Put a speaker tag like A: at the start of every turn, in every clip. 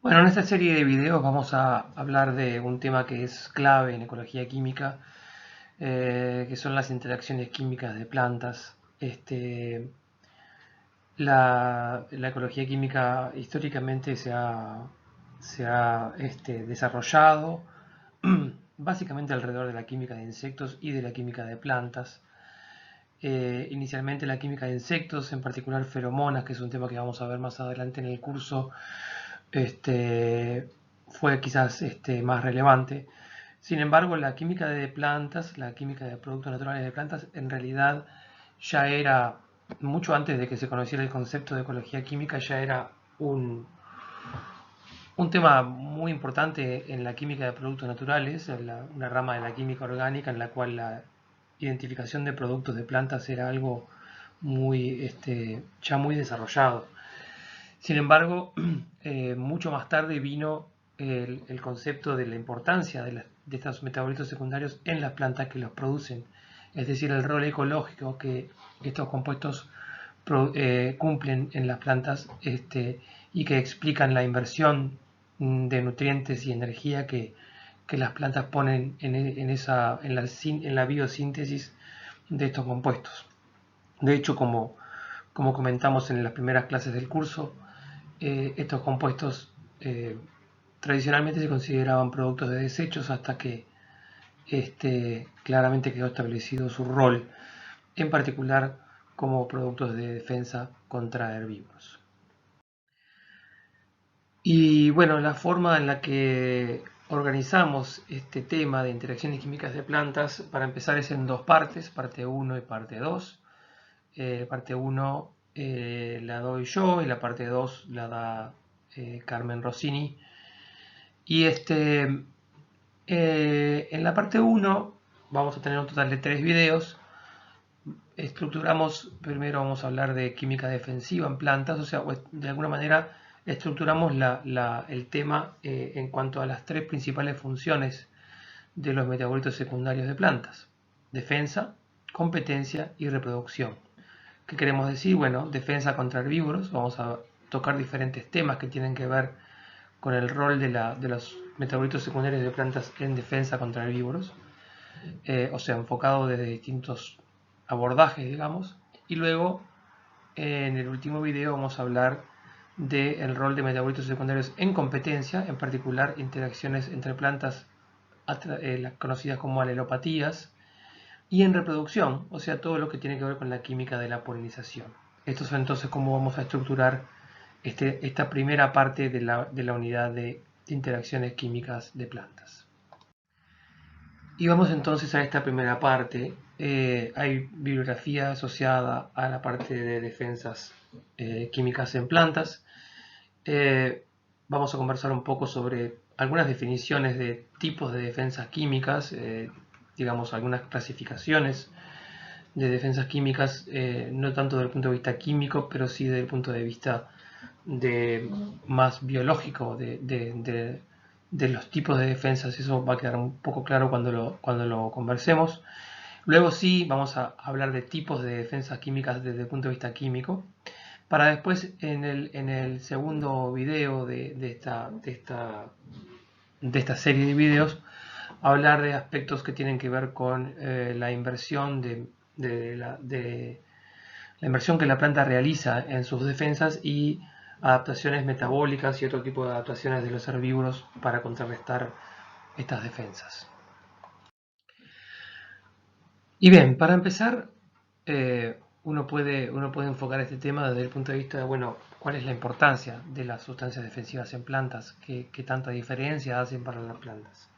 A: Bueno, en esta serie de videos vamos a hablar de un tema que es clave en ecología química, que son las interacciones químicas de plantas. La ecología química históricamente se ha desarrollado básicamente alrededor de la química de insectos y de la química de plantas. Inicialmente la química de insectos, en particular feromonas, que es un tema que vamos a ver más adelante en el curso, fue quizás más relevante. Sin embargo, la química de plantas, la química de productos naturales de plantas, en realidad ya era, mucho antes de que se conociera el concepto de ecología química, ya era un tema muy importante en la química de productos naturales, una rama de la química orgánica en la cual la identificación de productos de plantas era algo ya muy desarrollado. Sin embargo, mucho más tarde vino el concepto de la importancia de estos metabolitos secundarios en las plantas que los producen, es decir, el rol ecológico que estos compuestos cumplen en las plantas, y que explican la inversión de nutrientes y energía que las plantas ponen en la biosíntesis de estos compuestos. De hecho, como comentamos en las primeras clases del curso, estos compuestos tradicionalmente se consideraban productos de desechos hasta que claramente quedó establecido su rol, en particular como productos de defensa contra herbívoros. Y bueno, la forma en la que organizamos este tema de interacciones químicas de plantas, para empezar, es en dos partes, parte 1 y parte 2. Parte 1 la doy yo y la parte 2 la da Carmen Rossini. Y en la parte 1 vamos a tener un total de 3 videos. Primero vamos a hablar de química defensiva en plantas, o sea, de alguna manera estructuramos el tema en cuanto a las tres principales funciones de los metabolitos secundarios de plantas: defensa, competencia y reproducción. ¿Qué queremos decir? Bueno, defensa contra herbívoros. Vamos a tocar diferentes temas que tienen que ver con el rol de los metabolitos secundarios de plantas en defensa contra herbívoros, o sea, enfocado desde distintos abordajes, digamos. Y luego, en el último video, vamos a hablar del rol de metabolitos secundarios en competencia, en particular interacciones entre plantas, las conocidas como alelopatías, y en reproducción, o sea, todo lo que tiene que ver con la química de la polinización. Esto es entonces cómo vamos a estructurar esta primera parte de la unidad de interacciones químicas de plantas. Y vamos entonces a esta primera parte. Hay bibliografía asociada a la parte de defensas químicas en plantas. Vamos a conversar un poco sobre algunas definiciones de tipos de defensas químicas, digamos algunas clasificaciones de defensas químicas, no tanto desde el punto de vista químico, pero sí desde el punto de vista más biológico de los tipos de defensas. Eso va a quedar un poco claro cuando lo conversemos. Luego sí vamos a hablar de tipos de defensas químicas desde el punto de vista químico, para después en el segundo video de esta serie de videos hablar de aspectos que tienen que ver con la inversión la inversión que la planta realiza en sus defensas y adaptaciones metabólicas y otro tipo de adaptaciones de los herbívoros para contrarrestar estas defensas. Y bien, para empezar, uno puede enfocar este tema desde el punto de vista de, bueno, cuál es la importancia de las sustancias defensivas en plantas, qué tanta diferencia hacen para las plantas.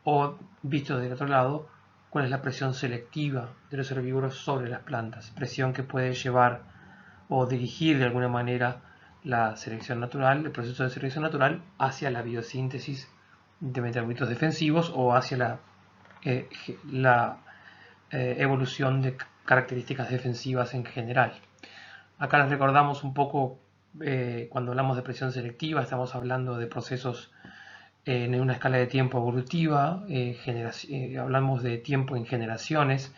A: O, visto del otro lado, cuál es la presión selectiva de los herbívoros sobre las plantas, presión que puede llevar o dirigir de alguna manera la selección natural, el proceso de selección natural, hacia la biosíntesis de metabolitos defensivos o hacia la evolución de características defensivas en general. Acá les recordamos un poco, cuando hablamos de presión selectiva, estamos hablando de procesos en una escala de tiempo evolutiva, hablamos de tiempo en generaciones,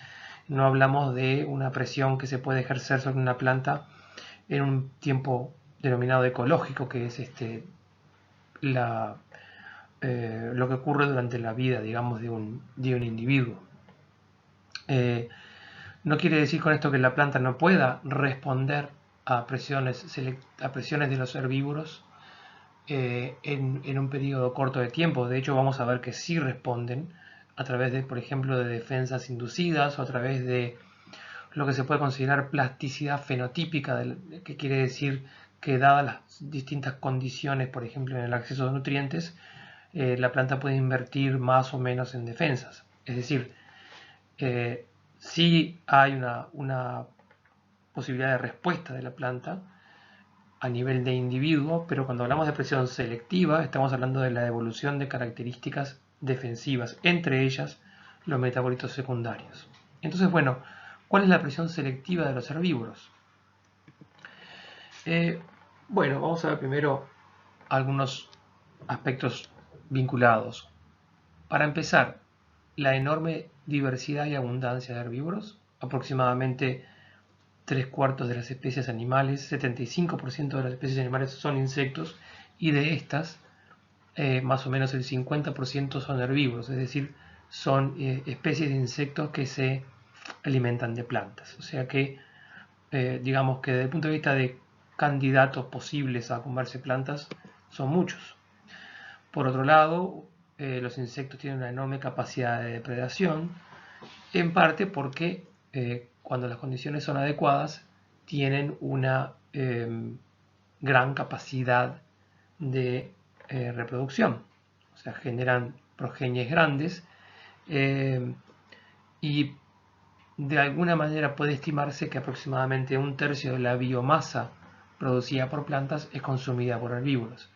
A: no hablamos de una presión que se puede ejercer sobre una planta en un tiempo denominado ecológico, que es lo que ocurre durante la vida, digamos, de un individuo. No quiere decir con esto que la planta no pueda responder a presiones de los herbívoros en un periodo corto de tiempo. De hecho, vamos a ver que sí responden a través de, por ejemplo, de defensas inducidas o a través de lo que se puede considerar plasticidad fenotípica, que quiere decir que dadas las distintas condiciones, por ejemplo, en el acceso de nutrientes, la planta puede invertir más o menos en defensas. Es decir, sí hay una posibilidad de respuesta de la planta a nivel de individuo, pero cuando hablamos de presión selectiva estamos hablando de la evolución de características defensivas, entre ellas los metabolitos secundarios. Entonces, bueno, ¿cuál es la presión selectiva de los herbívoros? Bueno, vamos a ver primero algunos aspectos vinculados. Para empezar, la enorme diversidad y abundancia de herbívoros, aproximadamente 3/4 de las especies animales, 75% de las especies animales son insectos, y de estas, más o menos el 50% son herbívoros, es decir, son especies de insectos que se alimentan de plantas. O sea que, digamos que desde el punto de vista de candidatos posibles a comerse plantas, son muchos. Por otro lado, los insectos tienen una enorme capacidad de depredación, en parte porque cuando las condiciones son adecuadas, tienen una gran capacidad de reproducción. O sea, generan progenies grandes y de alguna manera puede estimarse que aproximadamente 1/3 de la biomasa producida por plantas es consumida por herbívoros.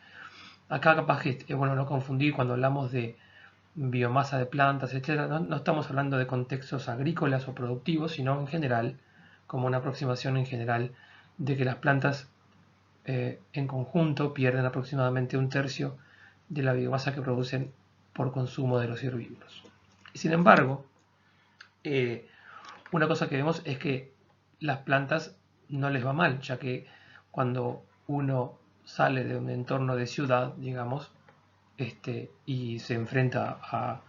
A: Acá capaz que es bueno no confundir cuando hablamos de biomasa de plantas, etc. No estamos hablando de contextos agrícolas o productivos, sino en general, como una aproximación en general de que las plantas en conjunto pierden aproximadamente 1/3 de la biomasa que producen por consumo de los herbívoros. Sin embargo, una cosa que vemos es que las plantas no les va mal, ya que cuando uno sale de un entorno de ciudad, digamos, y se enfrenta a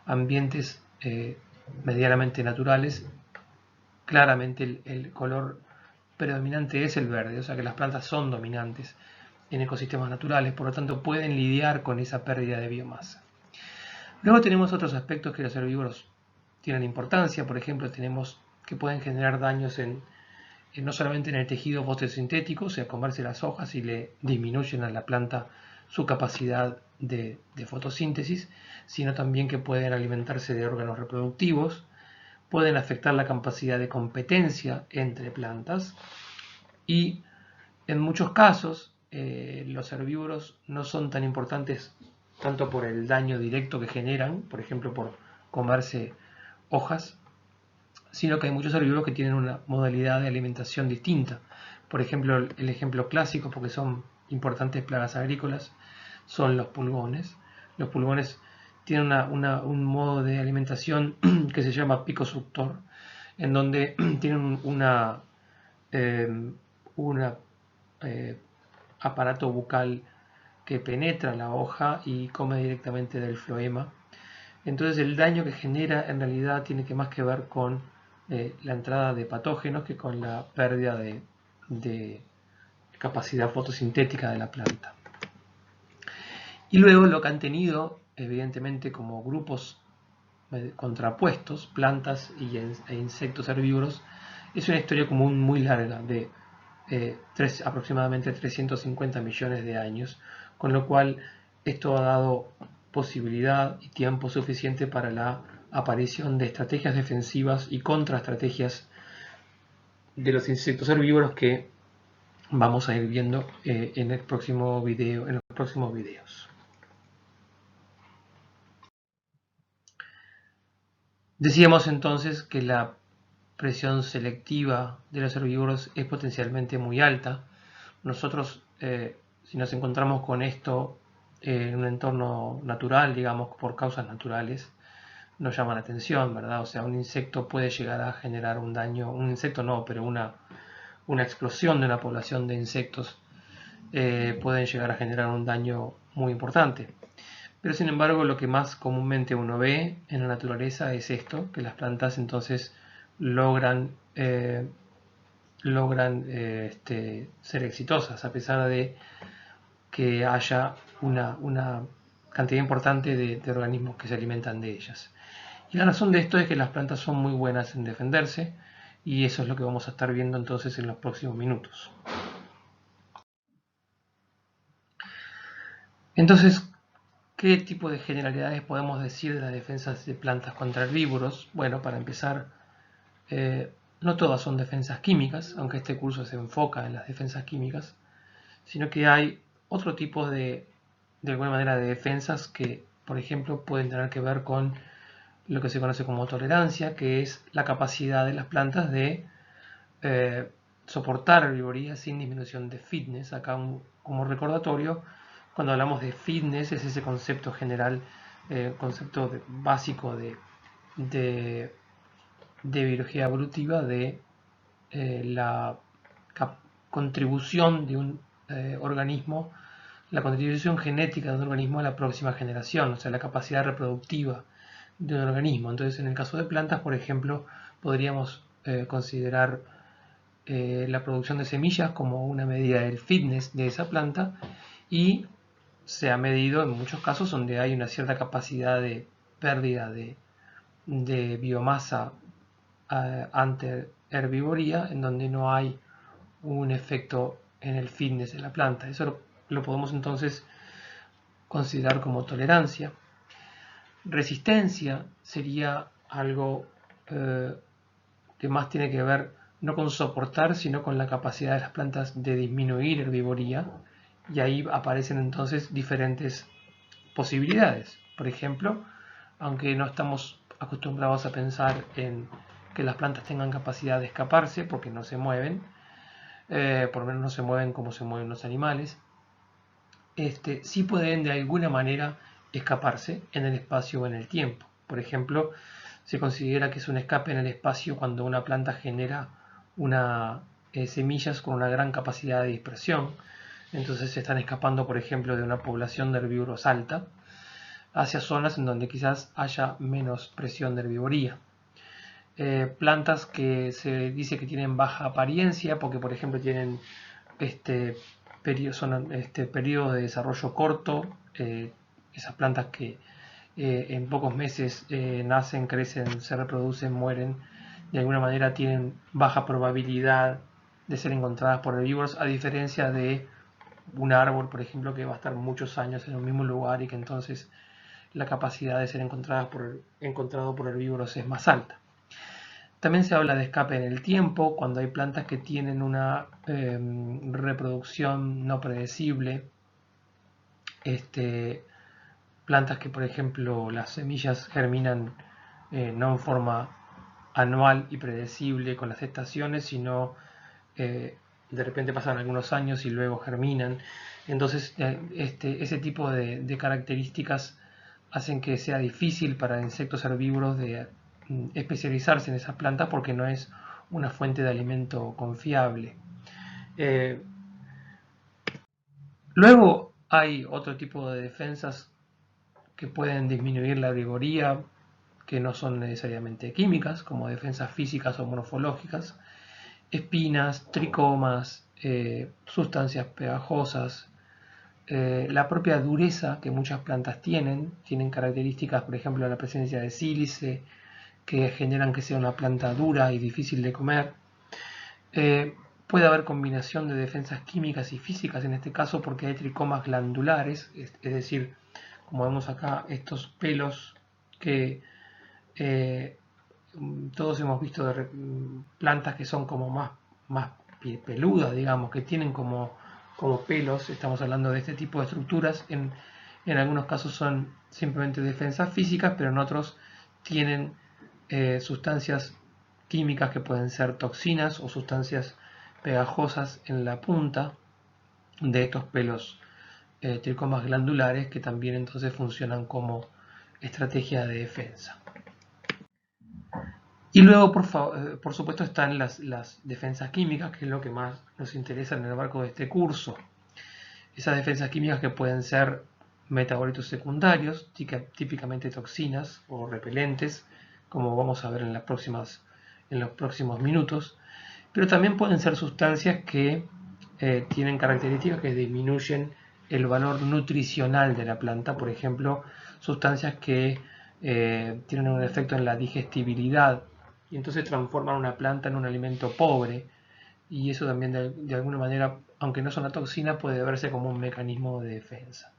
A: ambientes medianamente naturales, claramente el color predominante es el verde, o sea que las plantas son dominantes en ecosistemas naturales, por lo tanto pueden lidiar con esa pérdida de biomasa. Luego tenemos otros aspectos que los herbívoros tienen importancia, por ejemplo tenemos que pueden generar daños no solamente en el tejido fotosintético, o sea, comerse las hojas y le disminuyen a la planta su capacidad de fotosíntesis, sino también que pueden alimentarse de órganos reproductivos, pueden afectar la capacidad de competencia entre plantas y en muchos casos los herbívoros no son tan importantes tanto por el daño directo que generan, por ejemplo por comerse hojas, sino que hay muchos herbívoros que tienen una modalidad de alimentación distinta. Por ejemplo, el ejemplo clásico, porque son importantes plagas agrícolas, son los pulgones. Los pulgones tienen un modo de alimentación que se llama picosuctor, en donde tienen aparato bucal que penetra la hoja y come directamente del floema. Entonces el daño que genera en realidad tiene más que ver con la entrada de patógenos que con la pérdida de capacidad fotosintética de la planta. Y luego lo que han tenido, evidentemente, como grupos contrapuestos, plantas e insectos herbívoros, es una historia común muy larga de aproximadamente 350 millones de años, con lo cual esto ha dado posibilidad y tiempo suficiente para la aparición de estrategias defensivas y contraestrategias de los insectos herbívoros que vamos a ir viendo en los próximos videos. Decíamos entonces que la presión selectiva de los herbívoros es potencialmente muy alta. Nosotros, si nos encontramos con esto en un entorno natural, digamos, por causas naturales, nos llama la atención, ¿verdad? O sea, un insecto puede llegar a generar un daño, un insecto no, pero una explosión de una población de insectos pueden llegar a generar un daño muy importante. Pero sin embargo, lo que más comúnmente uno ve en la naturaleza es esto, que las plantas entonces logran ser exitosas a pesar de que haya una cantidad importante de organismos que se alimentan de ellas. Y la razón de esto es que las plantas son muy buenas en defenderse, y eso es lo que vamos a estar viendo entonces en los próximos minutos. Entonces, ¿qué tipo de generalidades podemos decir de las defensas de plantas contra herbívoros? Bueno, para empezar, no todas son defensas químicas, aunque este curso se enfoca en las defensas químicas, sino que hay otro tipo de alguna manera, de defensas que, por ejemplo, pueden tener que ver con lo que se conoce como tolerancia, que es la capacidad de las plantas de soportar herbivoría sin disminución de fitness. Acá como recordatorio, cuando hablamos de fitness es ese concepto general, concepto básico de biología evolutiva de la contribución de un organismo, la contribución genética de un organismo a la próxima generación, o sea, la capacidad reproductiva de un organismo. Entonces, en el caso de plantas, por ejemplo, podríamos considerar la producción de semillas como una medida del fitness de esa planta, y se ha medido en muchos casos donde hay una cierta capacidad de pérdida de biomasa ante herbivoría, en donde no hay un efecto en el fitness de la planta. Eso lo podemos entonces considerar como tolerancia. Resistencia sería algo que más tiene que ver no con soportar, sino con la capacidad de las plantas de disminuir herbivoría, y ahí aparecen entonces diferentes posibilidades. Por ejemplo, aunque no estamos acostumbrados a pensar en que las plantas tengan capacidad de escaparse porque no se mueven, por lo menos no se mueven como se mueven los animales, sí pueden de alguna manera escaparse en el espacio o en el tiempo. Por ejemplo, se considera que es un escape en el espacio cuando una planta genera semillas con una gran capacidad de dispersión. Entonces se están escapando, por ejemplo, de una población de herbívoros alta hacia zonas en donde quizás haya menos presión de herbivoría. Plantas que se dice que tienen baja apariencia porque, por ejemplo, tienen periodo de desarrollo corto, esas plantas que en pocos meses nacen, crecen, se reproducen, mueren, de alguna manera tienen baja probabilidad de ser encontradas por herbívoros, a diferencia de un árbol, por ejemplo, que va a estar muchos años en el mismo lugar y que entonces la capacidad de ser encontrado por herbívoros es más alta. También se habla de escape en el tiempo, cuando hay plantas que tienen una reproducción no predecible. Plantas que, por ejemplo, las semillas germinan no en forma anual y predecible con las estaciones, sino de repente pasan algunos años y luego germinan. Entonces, ese tipo de características hacen que sea difícil para insectos herbívoros de especializarse en esas plantas porque no es una fuente de alimento confiable. Luego hay otro tipo de defensas que pueden disminuir la herbivoría, que no son necesariamente químicas, como defensas físicas o morfológicas, espinas, tricomas, sustancias pegajosas, la propia dureza que muchas plantas tienen características, por ejemplo, la presencia de sílice, que generan que sea una planta dura y difícil de comer. Puede haber combinación de defensas químicas y físicas en este caso, porque hay tricomas glandulares, es decir, como vemos acá, estos pelos que todos hemos visto de plantas que son como más peludas, digamos, que tienen como pelos. Estamos hablando de este tipo de estructuras. En algunos casos son simplemente defensas físicas, pero en otros tienen sustancias químicas que pueden ser toxinas o sustancias pegajosas en la punta de estos pelos tricomas glandulares, que también entonces funcionan como estrategia de defensa. Y luego, por supuesto, están las defensas químicas, que es lo que más nos interesa en el marco de este curso. Esas defensas químicas que pueden ser metabolitos secundarios, típicamente toxinas o repelentes, como vamos a ver en los próximos minutos, pero también pueden ser sustancias que tienen características que disminuyen el valor nutricional de la planta, por ejemplo, sustancias que tienen un efecto en la digestibilidad y entonces transforman una planta en un alimento pobre, y eso también de alguna manera, aunque no es una toxina, puede verse como un mecanismo de defensa.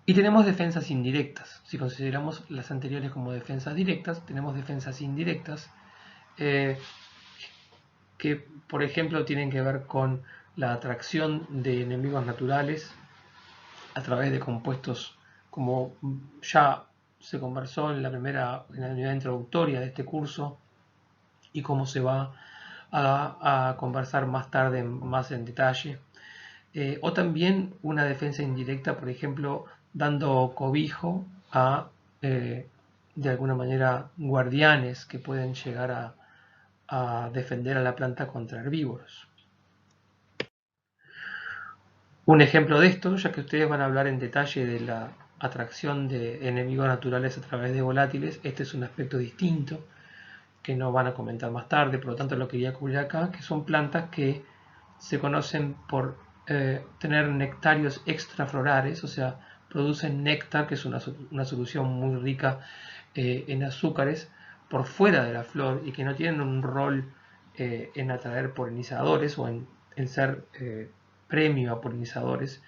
A: Y tenemos defensas indirectas. Si consideramos las anteriores como defensas directas, tenemos defensas indirectas que, por ejemplo, tienen que ver con la atracción de enemigos naturales a través de compuestos, como ya se conversó en la unidad introductoria de este curso, y cómo se va a conversar más tarde más en detalle. O también una defensa indirecta, por ejemplo, dando cobijo a, de alguna manera, guardianes que pueden llegar a defender a la planta contra herbívoros. Un ejemplo de esto, ya que ustedes van a hablar en detalle de la atracción de enemigos naturales a través de volátiles, este es un aspecto distinto que no van a comentar más tarde, por lo tanto lo quería cubrir acá, que son plantas que se conocen por tener nectarios extraflorales, o sea, producen néctar, que es una solución muy rica en azúcares, por fuera de la flor y que no tienen un rol en atraer polinizadores o en ser premio a polinizadores,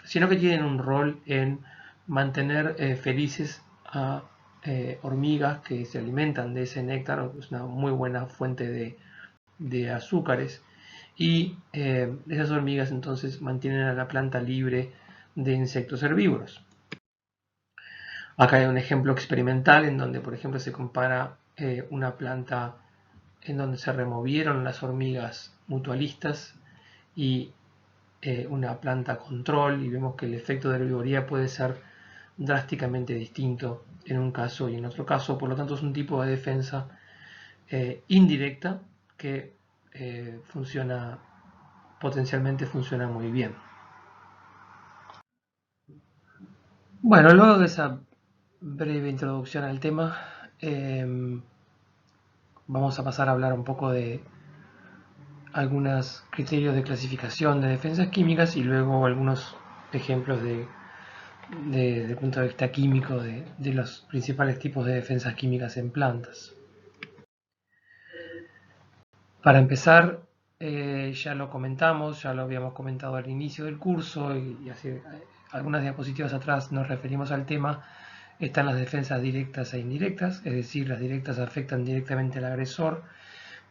A: sino que tienen un rol en mantener felices a hormigas que se alimentan de ese néctar. Es una muy buena fuente de azúcares, y esas hormigas entonces mantienen a la planta libre de insectos herbívoros. Acá hay un ejemplo experimental en donde, por ejemplo, se compara una planta en donde se removieron las hormigas mutualistas y una planta control, y vemos que el efecto de herbivoría puede ser drásticamente distinto en un caso y en otro caso. Por lo tanto, es un tipo de defensa indirecta que potencialmente funciona muy bien. Bueno, luego de esa breve introducción al tema, vamos a pasar a hablar un poco de algunos criterios de clasificación de defensas químicas y luego algunos ejemplos desde el punto de vista químico de los principales tipos de defensas químicas en plantas. Para empezar, ya lo comentamos, ya lo habíamos comentado al inicio del curso y hace algunas diapositivas atrás nos referimos al tema. Están las defensas directas e indirectas, es decir, las directas afectan directamente al agresor,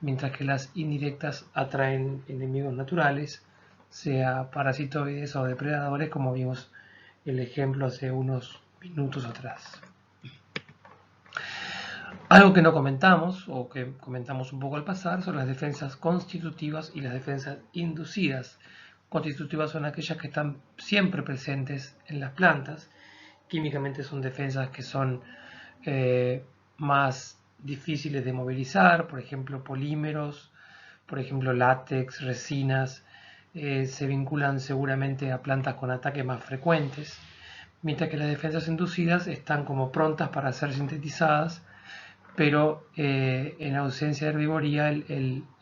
A: mientras que las indirectas atraen enemigos naturales, sea parasitoides o depredadores, como vimos el ejemplo hace unos minutos atrás. Algo que no comentamos, o que comentamos un poco al pasar, son las defensas constitutivas y las defensas inducidas. Constitutivas son aquellas que están siempre presentes en las plantas. Químicamente son defensas que son más difíciles de movilizar, por ejemplo polímeros, por ejemplo látex, resinas, se vinculan seguramente a plantas con ataques más frecuentes, mientras que las defensas inducidas están como prontas para ser sintetizadas, pero en ausencia de herbivoría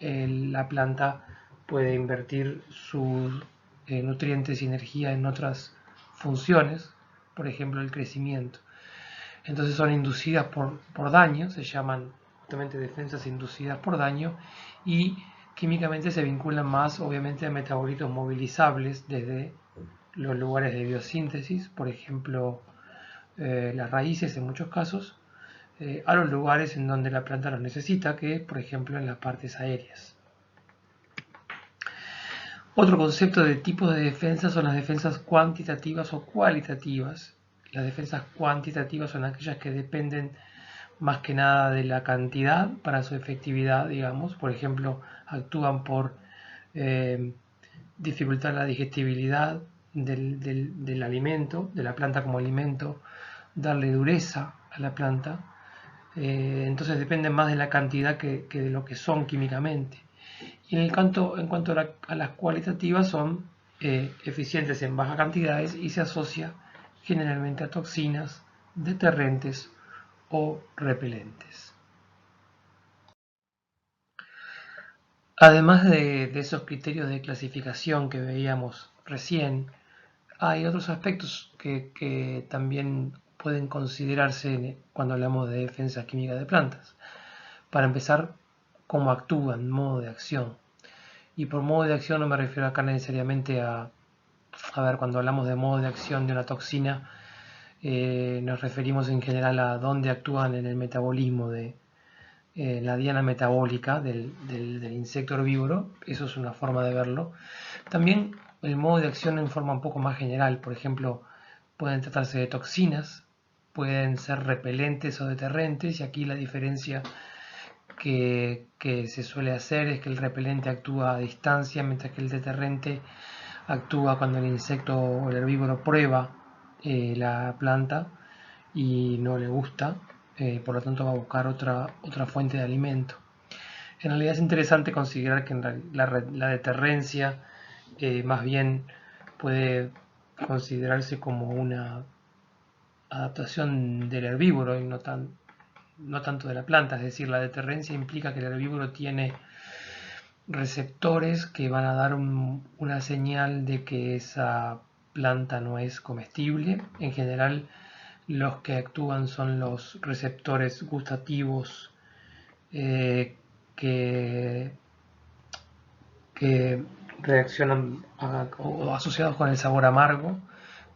A: la planta puede invertir sus nutrientes y energía en otras funciones, por ejemplo el crecimiento. Entonces son inducidas por daño, se llaman justamente defensas inducidas por daño, y químicamente se vinculan más obviamente a metabolitos movilizables desde los lugares de biosíntesis, por ejemplo las raíces en muchos casos, a los lugares en donde la planta los necesita, que por ejemplo en las partes aéreas. Otro concepto de tipos de defensa son las defensas cuantitativas o cualitativas. Las defensas cuantitativas son aquellas que dependen más que nada de la cantidad para su efectividad, digamos. Por ejemplo, actúan por dificultar la digestibilidad del alimento, de la planta como alimento, darle dureza a la planta. Entonces dependen más de la cantidad que de lo que son químicamente. Y en cuanto a las cualitativas son eficientes en bajas cantidades y se asocia generalmente a toxinas, deterrentes o repelentes. Además de esos criterios de clasificación que veíamos recién, hay otros aspectos que también pueden considerarse cuando hablamos de defensa química de plantas. Para empezar, cómo actúan, modo de acción. Y por modo de acción no me refiero acá necesariamente a ver, cuando hablamos de modo de acción de una toxina, nos referimos en general a dónde actúan en el metabolismo de la diana metabólica del insecto herbívoro. Eso es una forma de verlo. También el modo de acción en forma un poco más general. Por ejemplo, pueden tratarse de toxinas, pueden ser repelentes o deterrentes, y aquí la diferencia que se suele hacer es que el repelente actúa a distancia, mientras que el deterrente actúa cuando el insecto o el herbívoro prueba la planta y no le gusta, por lo tanto va a buscar otra fuente de alimento. En realidad es interesante considerar que la deterrencia más bien puede considerarse como una adaptación del herbívoro y no tanto de la planta. Es decir, la deterrencia implica que el herbívoro tiene receptores que van a dar una señal de que esa planta no es comestible. En general, los que actúan son los receptores gustativos que, que reaccionan o asociados con el sabor amargo,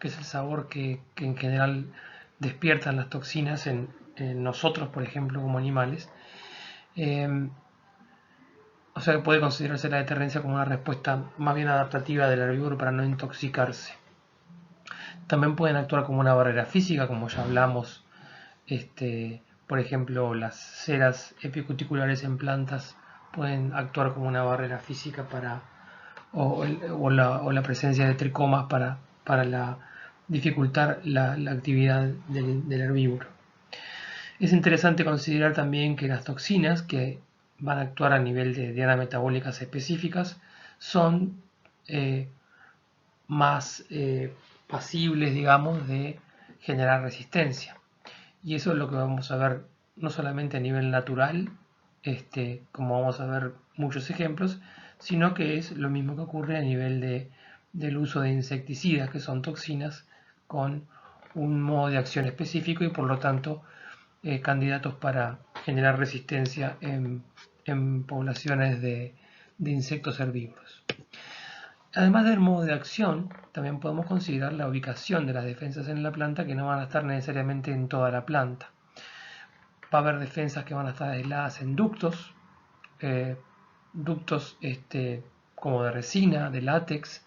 A: que es el sabor que en general despiertan las toxinas en nosotros, por ejemplo, como animales. O sea que puede considerarse la deterrencia como una respuesta más bien adaptativa del herbívoro para no intoxicarse. También pueden actuar como una barrera física, como ya hablamos. Por ejemplo, las ceras epicuticulares en plantas pueden actuar como una barrera física o la presencia de tricomas para dificultar la actividad del herbívoro. Es interesante considerar también que las toxinas que van a actuar a nivel de dianas metabólicas específicas son más pasibles, digamos, de generar resistencia. Y eso es lo que vamos a ver no solamente a nivel natural, como vamos a ver muchos ejemplos, sino que es lo mismo que ocurre a nivel del uso de insecticidas, que son toxinas con un modo de acción específico y por lo tanto candidatos para generar resistencia en poblaciones de insectos herbívoros. Además del modo de acción, también podemos considerar la ubicación de las defensas en la planta, que no van a estar necesariamente en toda la planta. Va a haber defensas que van a estar aisladas en ductos, como de resina, de látex.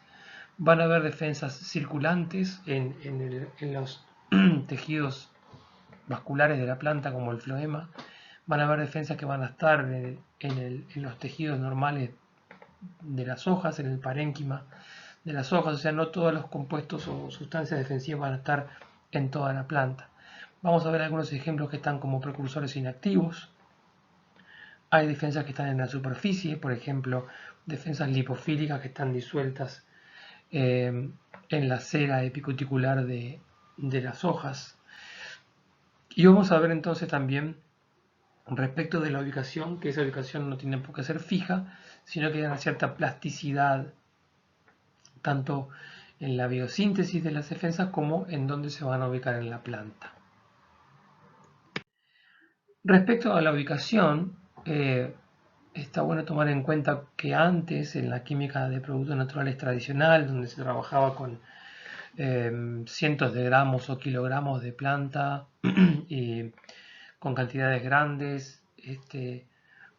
A: Van a haber defensas circulantes en los tejidos vasculares de la planta, como el floema. Van a haber defensas que van a estar en los tejidos normales de las hojas, en el parénquima de las hojas. O sea, no todos los compuestos o sustancias defensivas van a estar en toda la planta. Vamos a ver algunos ejemplos que están como precursores inactivos. Hay defensas que están en la superficie, por ejemplo, defensas lipofílicas que están disueltas en la cera epicuticular de las hojas. Y vamos a ver entonces también respecto de la ubicación, que esa ubicación no tiene por qué ser fija, sino que hay una cierta plasticidad, tanto en la biosíntesis de las defensas como en dónde se van a ubicar en la planta. Respecto a la ubicación, está bueno tomar en cuenta que antes, en la química de productos naturales tradicional, donde se trabajaba con cientos de gramos o kilogramos de planta y con cantidades grandes,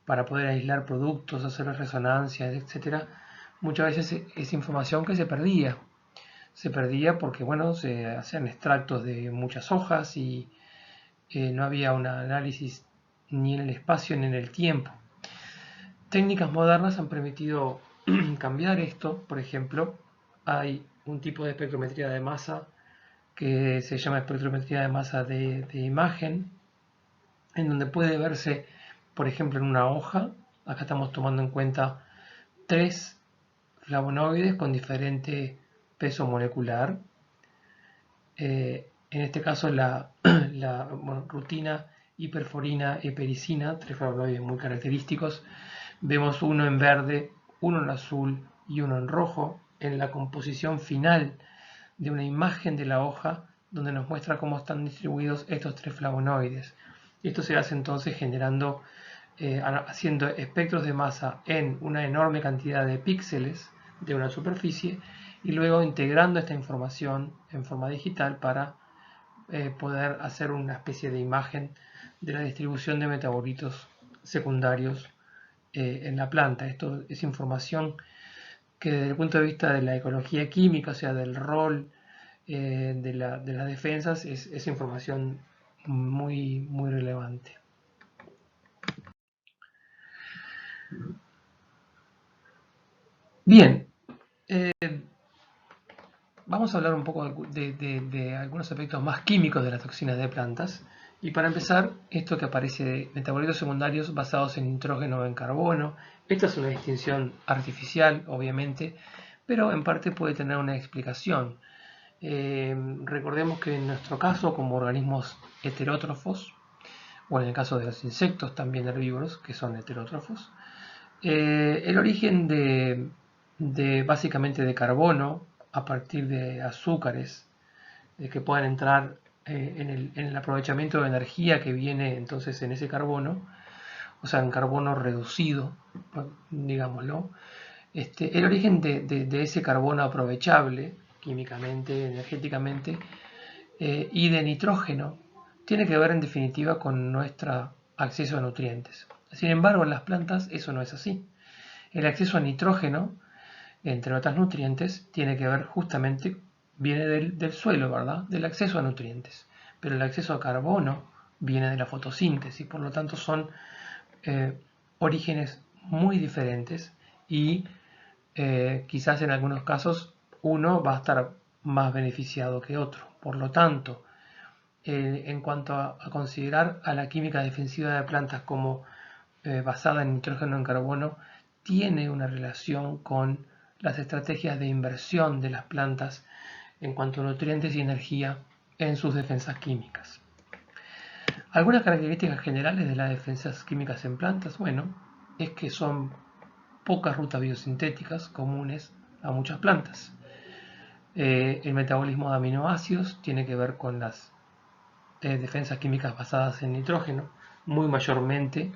A: para poder aislar productos, hacer resonancias, etc., muchas veces es información que se perdía. Se perdía porque, bueno, se hacían extractos de muchas hojas y no había un análisis ni en el espacio ni en el tiempo. Técnicas modernas han permitido cambiar esto. Por ejemplo, hay un tipo de espectrometría de masa que se llama espectrometría de masa de imagen, en donde puede verse, por ejemplo, en una hoja. Acá estamos tomando en cuenta 3 flavonoides con diferente peso molecular. En este caso rutina, hiperforina, hepericina, tres flavonoides muy característicos. Vemos uno en verde, uno en azul y uno en rojo en la composición final de una imagen de la hoja donde nos muestra cómo están distribuidos estos tres flavonoides. Esto se hace entonces haciendo espectros de masa en una enorme cantidad de píxeles de una superficie y luego integrando esta información en forma digital para poder hacer una especie de imagen de la distribución de metabolitos secundarios en la planta. Esto es información que desde el punto de vista de la ecología química, o sea, del rol de las defensas, es información muy, muy relevante. Bien, vamos a hablar un poco de algunos aspectos más químicos de las toxinas de plantas. Y para empezar, esto que aparece de metabolitos secundarios basados en nitrógeno o en carbono. Esta es una distinción artificial, obviamente, pero en parte puede tener una explicación. Recordemos que en nuestro caso, como organismos heterótrofos, o en el caso de los insectos también herbívoros, que son heterótrofos, el origen básicamente de carbono a partir de azúcares que puedan entrar en el aprovechamiento de energía que viene entonces en ese carbono, o sea, en carbono reducido, digámoslo. El origen de ese carbono aprovechable químicamente, energéticamente, y de nitrógeno tiene que ver en definitiva con nuestro acceso a nutrientes. Sin embargo, en las plantas eso no es así. El acceso a nitrógeno, entre otros nutrientes, tiene que ver justamente, viene del suelo, ¿verdad? Del acceso a nutrientes. Pero el acceso a carbono viene de la fotosíntesis, por lo tanto son orígenes muy diferentes y quizás en algunos casos uno va a estar más beneficiado que otro. Por lo tanto, en cuanto a considerar a la química defensiva de plantas como basada en nitrógeno en carbono, tiene una relación con las estrategias de inversión de las plantas en cuanto a nutrientes y energía en sus defensas químicas. Algunas características generales de las defensas químicas en plantas, bueno, es que son pocas rutas biosintéticas comunes a muchas plantas. El metabolismo de aminoácidos tiene que ver con las defensas químicas basadas en nitrógeno, muy mayormente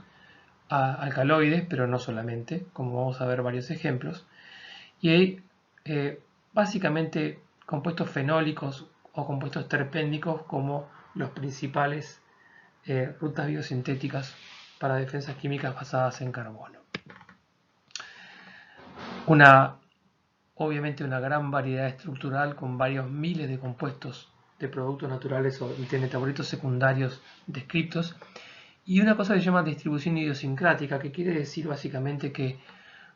A: a alcaloides, pero no solamente, como vamos a ver varios ejemplos. Y hay básicamente compuestos fenólicos o compuestos terpénicos como los principales rutas biosintéticas para defensas químicas basadas en carbono. Obviamente una gran variedad estructural con varios miles de compuestos de productos naturales o de metabolitos secundarios descritos, y una cosa que se llama distribución idiosincrática, que quiere decir básicamente que,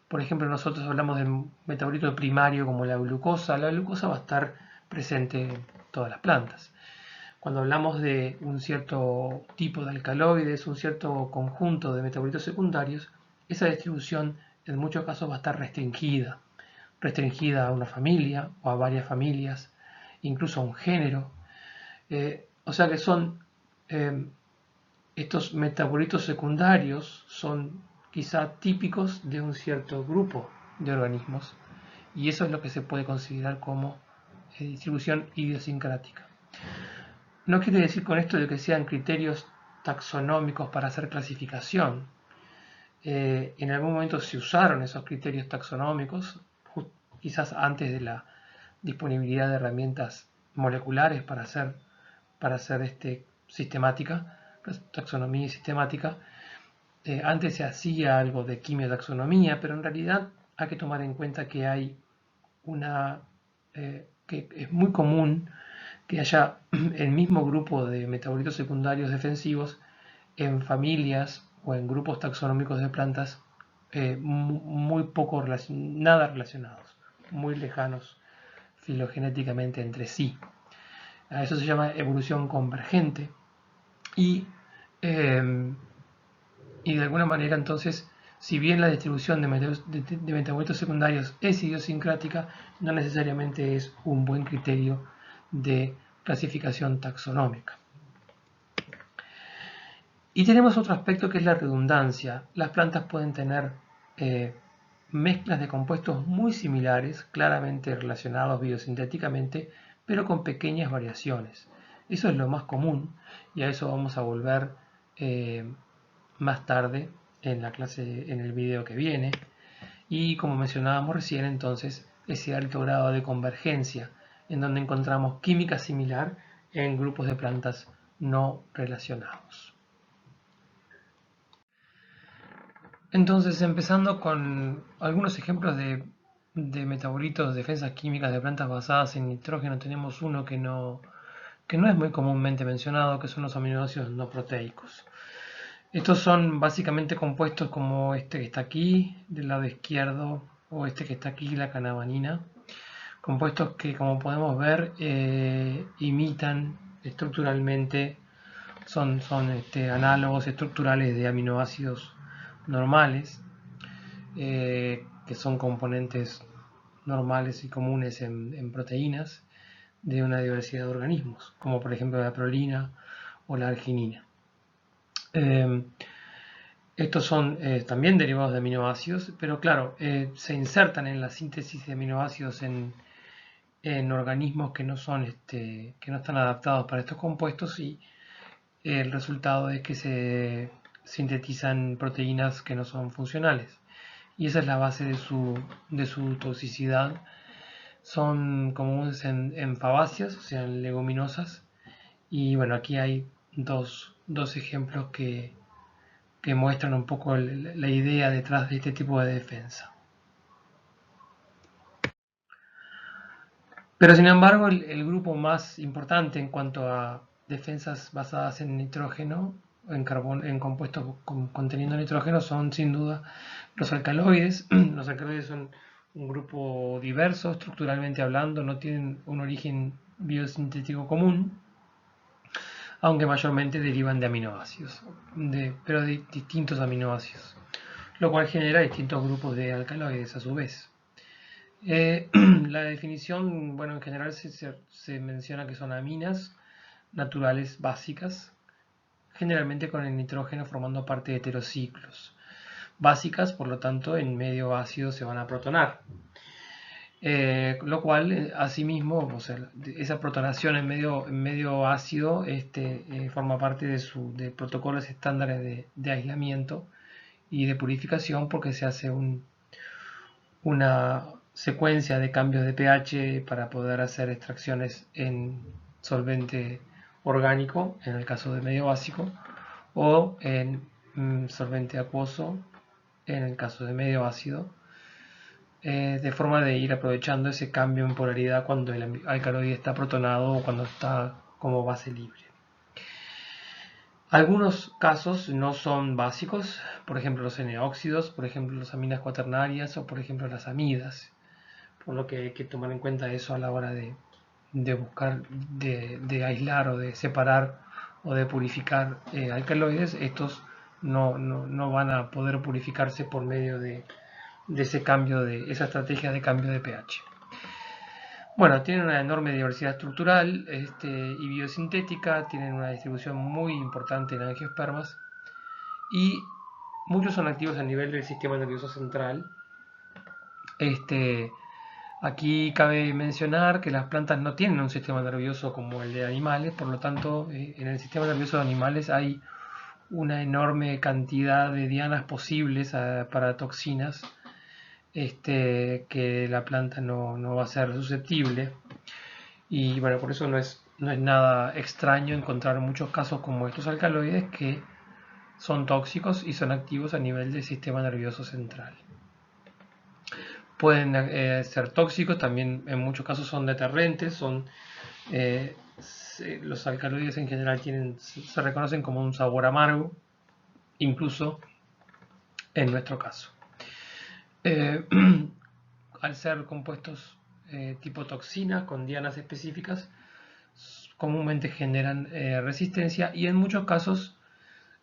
A: por ejemplo, nosotros hablamos del metabolito primario como la glucosa va a estar presente en todas las plantas. Cuando hablamos de un cierto tipo de alcaloides, un cierto conjunto de metabolitos secundarios, esa distribución en muchos casos va a estar restringida a una familia o a varias familias, incluso a un género. O sea que son estos metabolitos secundarios son quizá típicos de un cierto grupo de organismos, y eso es lo que se puede considerar como distribución idiosincrática. No quiere decir con esto de que sean criterios taxonómicos para hacer clasificación. En algún momento se usaron esos criterios taxonómicos, quizás antes de la disponibilidad de herramientas moleculares para hacer sistemática, taxonomía y sistemática. Antes se hacía algo de quimiotaxonomía, pero en realidad hay que tomar en cuenta que hay que es muy común que haya el mismo grupo de metabolitos secundarios defensivos en familias o en grupos taxonómicos de plantas muy poco nada relacionados, muy lejanos filogenéticamente entre sí. A eso se llama evolución convergente y de alguna manera entonces Si bien la distribución de metabolitos secundarios es idiosincrática, no necesariamente es un buen criterio de clasificación taxonómica. Y tenemos otro aspecto que es la redundancia. Las plantas pueden tener mezclas de compuestos muy similares, claramente relacionados biosintéticamente, pero con pequeñas variaciones. Eso es lo más común y a eso vamos a volver más tarde en la clase, en el video que viene. Y como mencionábamos recién, entonces, ese alto grado de convergencia, en donde encontramos química similar en grupos de plantas no relacionados. Entonces, empezando con algunos ejemplos de metabolitos, defensas químicas de plantas basadas en nitrógeno, tenemos uno que no es muy comúnmente mencionado, que son los aminoácidos no proteicos. Estos son básicamente compuestos como este que está aquí, del lado izquierdo, o este que está aquí, la canavanina. Compuestos que, como podemos ver, imitan estructuralmente, son análogos estructurales de aminoácidos normales, que son componentes normales y comunes en proteínas de una diversidad de organismos, como por ejemplo la prolina o la arginina. Estos son también derivados de aminoácidos, pero claro, se insertan en la síntesis de aminoácidos en organismos que no están adaptados para estos compuestos, y el resultado es que se sintetizan proteínas que no son funcionales. Y esa es la base de su toxicidad. Son comunes en fabáceas, o sea, en leguminosas. Y bueno, aquí hay dos ejemplos que muestran un poco la idea detrás de este tipo de defensa. Pero sin embargo, el grupo más importante en cuanto a defensas basadas en nitrógeno, en compuestos conteniendo nitrógeno, son sin duda los alcaloides. Los alcaloides son un grupo diverso, estructuralmente hablando, no tienen un origen biosintético común, aunque mayormente derivan de aminoácidos, pero de distintos aminoácidos, lo cual genera distintos grupos de alcaloides a su vez. La definición, bueno, en general se menciona que son aminas naturales básicas, generalmente con el nitrógeno formando parte de heterociclos. Básicas, por lo tanto, en medio ácido se van a protonar. Lo cual, asimismo, o sea, esa protonación en medio ácido forma parte de protocolos estándares de aislamiento y de purificación, porque se hace una secuencia de cambios de pH para poder hacer extracciones en solvente orgánico, en el caso de medio básico, o en solvente acuoso, en el caso de medio ácido, de forma de ir aprovechando ese cambio en polaridad cuando el alcaloide está protonado o cuando está como base libre. Algunos casos no son básicos, por ejemplo los N-óxidos, por ejemplo las aminas cuaternarias o por ejemplo las amidas, por lo que hay que tomar en cuenta eso a la hora de buscar, de aislar o de separar o de purificar alcaloides. Estos no van a poder purificarse por medio de esa estrategia de cambio de pH. Bueno, tienen una enorme diversidad estructural y biosintética, tienen una distribución muy importante en angiospermas y muchos son activos a nivel del sistema nervioso central. Aquí cabe mencionar que las plantas no tienen un sistema nervioso como el de animales, por lo tanto, en el sistema nervioso de animales hay una enorme cantidad de dianas posibles para toxinas, que la planta no va a ser susceptible. Y bueno, por eso no es nada extraño encontrar muchos casos como estos alcaloides que son tóxicos y son activos a nivel del sistema nervioso central. Pueden ser tóxicos, también en muchos casos son deterrentes, los alcaloides en general se reconocen como un sabor amargo, incluso en nuestro caso. Al ser compuestos tipo toxinas con dianas específicas, comúnmente generan resistencia y en muchos casos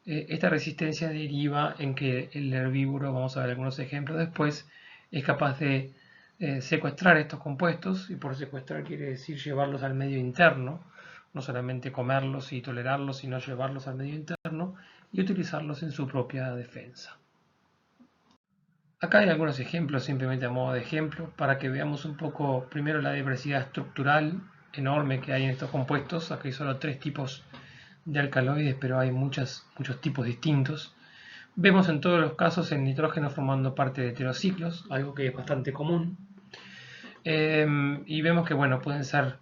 A: Esta resistencia deriva en que el herbívoro, vamos a ver algunos ejemplos después, es capaz de secuestrar estos compuestos, y por secuestrar quiere decir llevarlos al medio interno, no solamente comerlos y tolerarlos, sino llevarlos al medio interno y utilizarlos en su propia defensa. Acá hay algunos ejemplos, simplemente a modo de ejemplo, para que veamos un poco primero la diversidad estructural enorme que hay en estos compuestos. Aquí hay solo 3 tipos de alcaloides, pero hay muchos tipos distintos. Vemos en todos los casos el nitrógeno formando parte de heterociclos, algo que es bastante común. Y vemos que bueno, pueden ser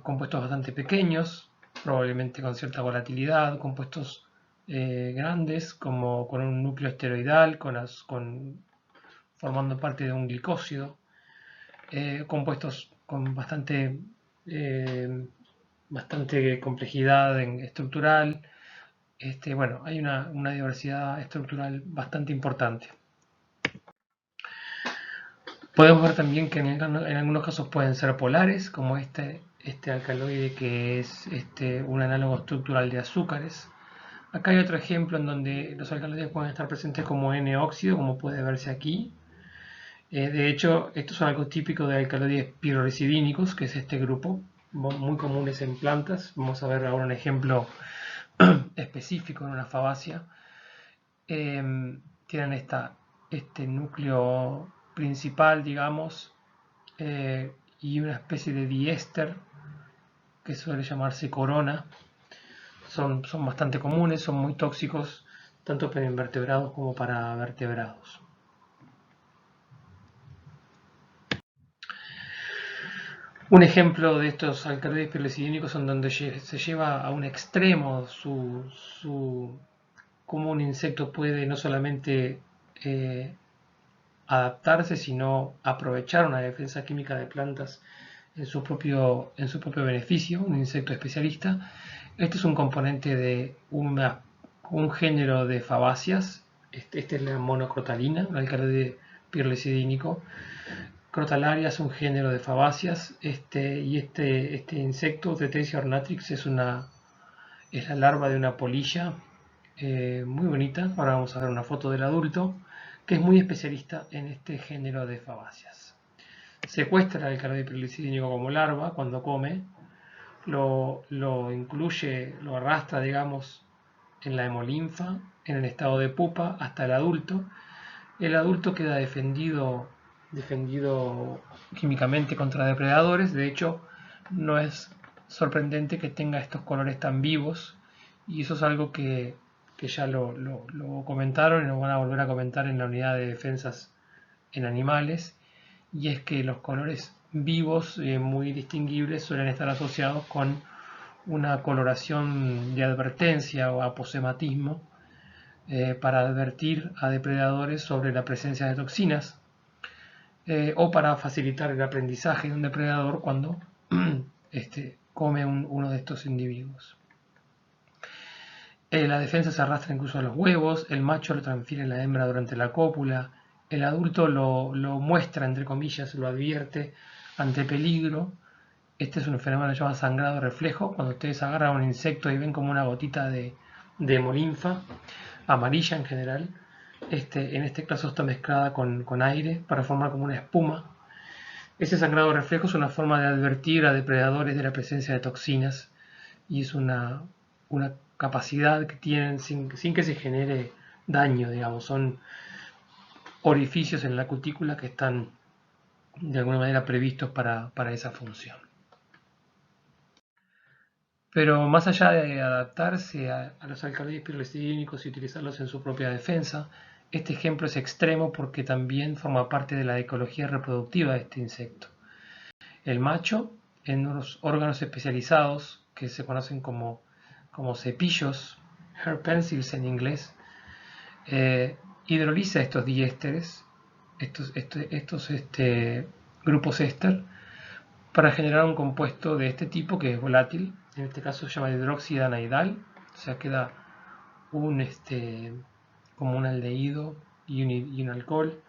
A: compuestos bastante pequeños, probablemente con cierta volatilidad, compuestos grandes, como con un núcleo esteroidal, formando parte de un glicósido, compuestos con bastante complejidad estructural. Bueno, hay una diversidad estructural bastante importante. Podemos ver también que en algunos casos pueden ser polares, como este alcaloide que es un análogo estructural de azúcares. Acá hay otro ejemplo en donde los alcaloides pueden estar presentes como N-óxido, como puede verse aquí. De hecho, estos son algo típico de alcaloides pirrorecidínicos, que es este grupo, muy comunes en plantas. Vamos a ver ahora un ejemplo específico en una fabácea. Tienen este núcleo principal, digamos, y una especie de diéster que suele llamarse corona. Son bastante comunes, son muy tóxicos, tanto para invertebrados como para vertebrados. Un ejemplo de estos alcaloides pirrorecidínicos son donde se lleva a un extremo cómo un insecto puede no solamente adaptarse, sino aprovechar una defensa química de plantas en su propio beneficio, un insecto especialista. Este es un componente de un género de fabáceas. Este es la monocrotalina, un alcaloide pirrorecidínico. Crotalaria es un género de fabáceas, y este insecto, Tetesia ornatrix, es la larva de una polilla muy bonita. Ahora vamos a ver una foto del adulto, que es muy especialista en este género de fabáceas. Secuestra el alcaloide pirrorecidínico como larva cuando come, lo incluye, lo arrastra, digamos, en la hemolinfa, en el estado de pupa, hasta el adulto. El adulto queda defendido químicamente contra depredadores. De hecho, no es sorprendente que tenga estos colores tan vivos, y eso es algo que ya lo comentaron y lo van a volver a comentar en la unidad de defensas en animales, y es que los colores vivos muy distinguibles suelen estar asociados con una coloración de advertencia o aposematismo, para advertir a depredadores sobre la presencia de toxinas, o para facilitar el aprendizaje de un depredador cuando come uno de estos individuos. La defensa se arrastra incluso a los huevos, el macho lo transfiere a la hembra durante la cópula, el adulto lo muestra, entre comillas, lo advierte ante peligro. Este es un fenómeno llamado sangrado reflejo, cuando ustedes agarran un insecto y ven como una gotita de hemolinfa, amarilla en general. En este caso está mezclada con aire para formar como una espuma. Ese sangrado reflejo es una forma de advertir a depredadores de la presencia de toxinas, y es una capacidad que tienen sin que se genere daño, digamos. Son orificios en la cutícula que están de alguna manera previstos para esa función. Pero más allá de adaptarse a los alcaloides pirrorecidínicos y utilizarlos en su propia defensa, este ejemplo es extremo porque también forma parte de la ecología reproductiva de este insecto. El macho, en unos órganos especializados que se conocen como cepillos, hair pencils en inglés, hidroliza estos diésteres, estos grupos éster, para generar un compuesto de este tipo que es volátil. En este caso se llama hidróxido anaidal, o sea, queda como un aldehído y un alcohol.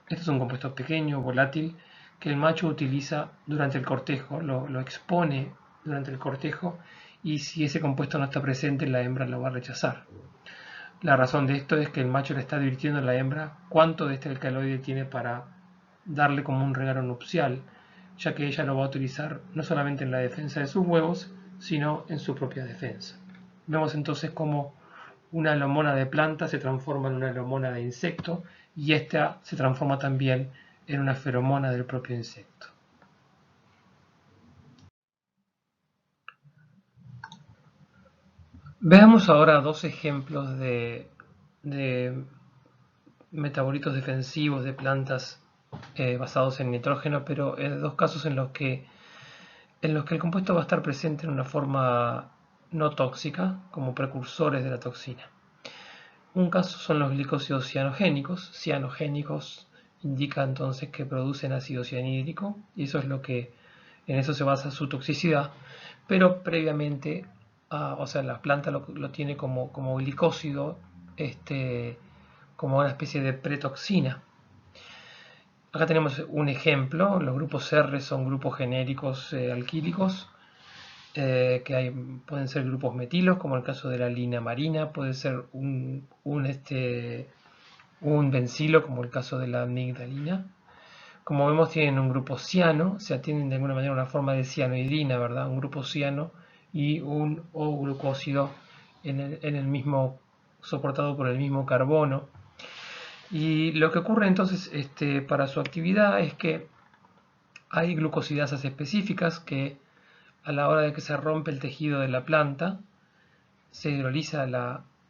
A: Este es un compuesto pequeño, volátil, que el macho utiliza durante el cortejo, lo expone durante el cortejo, y si ese compuesto no está presente, la hembra lo va a rechazar. La razón de esto es que el macho le está advirtiendo a la hembra cuánto de este alcaloide tiene para darle como un regalo nupcial, ya que ella lo va a utilizar no solamente en la defensa de sus huevos, sino en su propia defensa. Vemos entonces cómo una hormona de planta se transforma en una hormona de insecto y esta se transforma también en una feromona del propio insecto. Veamos ahora dos ejemplos de metabolitos defensivos de plantas basados en nitrógeno, pero dos casos en los que el compuesto va a estar presente en una forma no tóxica, como precursores de la toxina. Un caso son los glicósidos cianogénicos. Cianogénicos indica entonces que producen ácido cianhídrico, y eso es lo que en eso se basa su toxicidad, pero previamente, o sea, la planta lo tiene como glicósido, como una especie de pretoxina. Acá tenemos un ejemplo. Los grupos R son grupos genéricos alquílicos, pueden ser grupos metilos, como el caso de la lina marina, puede ser un bencilo, como el caso de la amigdalina. Como vemos, tienen un grupo ciano, o sea, tienen de alguna manera una forma de cianoidina, ¿verdad? Un grupo ciano y un O-glucósido en el mismo, soportado por el mismo carbono. Y lo que ocurre entonces para su actividad es que hay glucosidasas específicas que a la hora de que se rompe el tejido de la planta, se hidroliza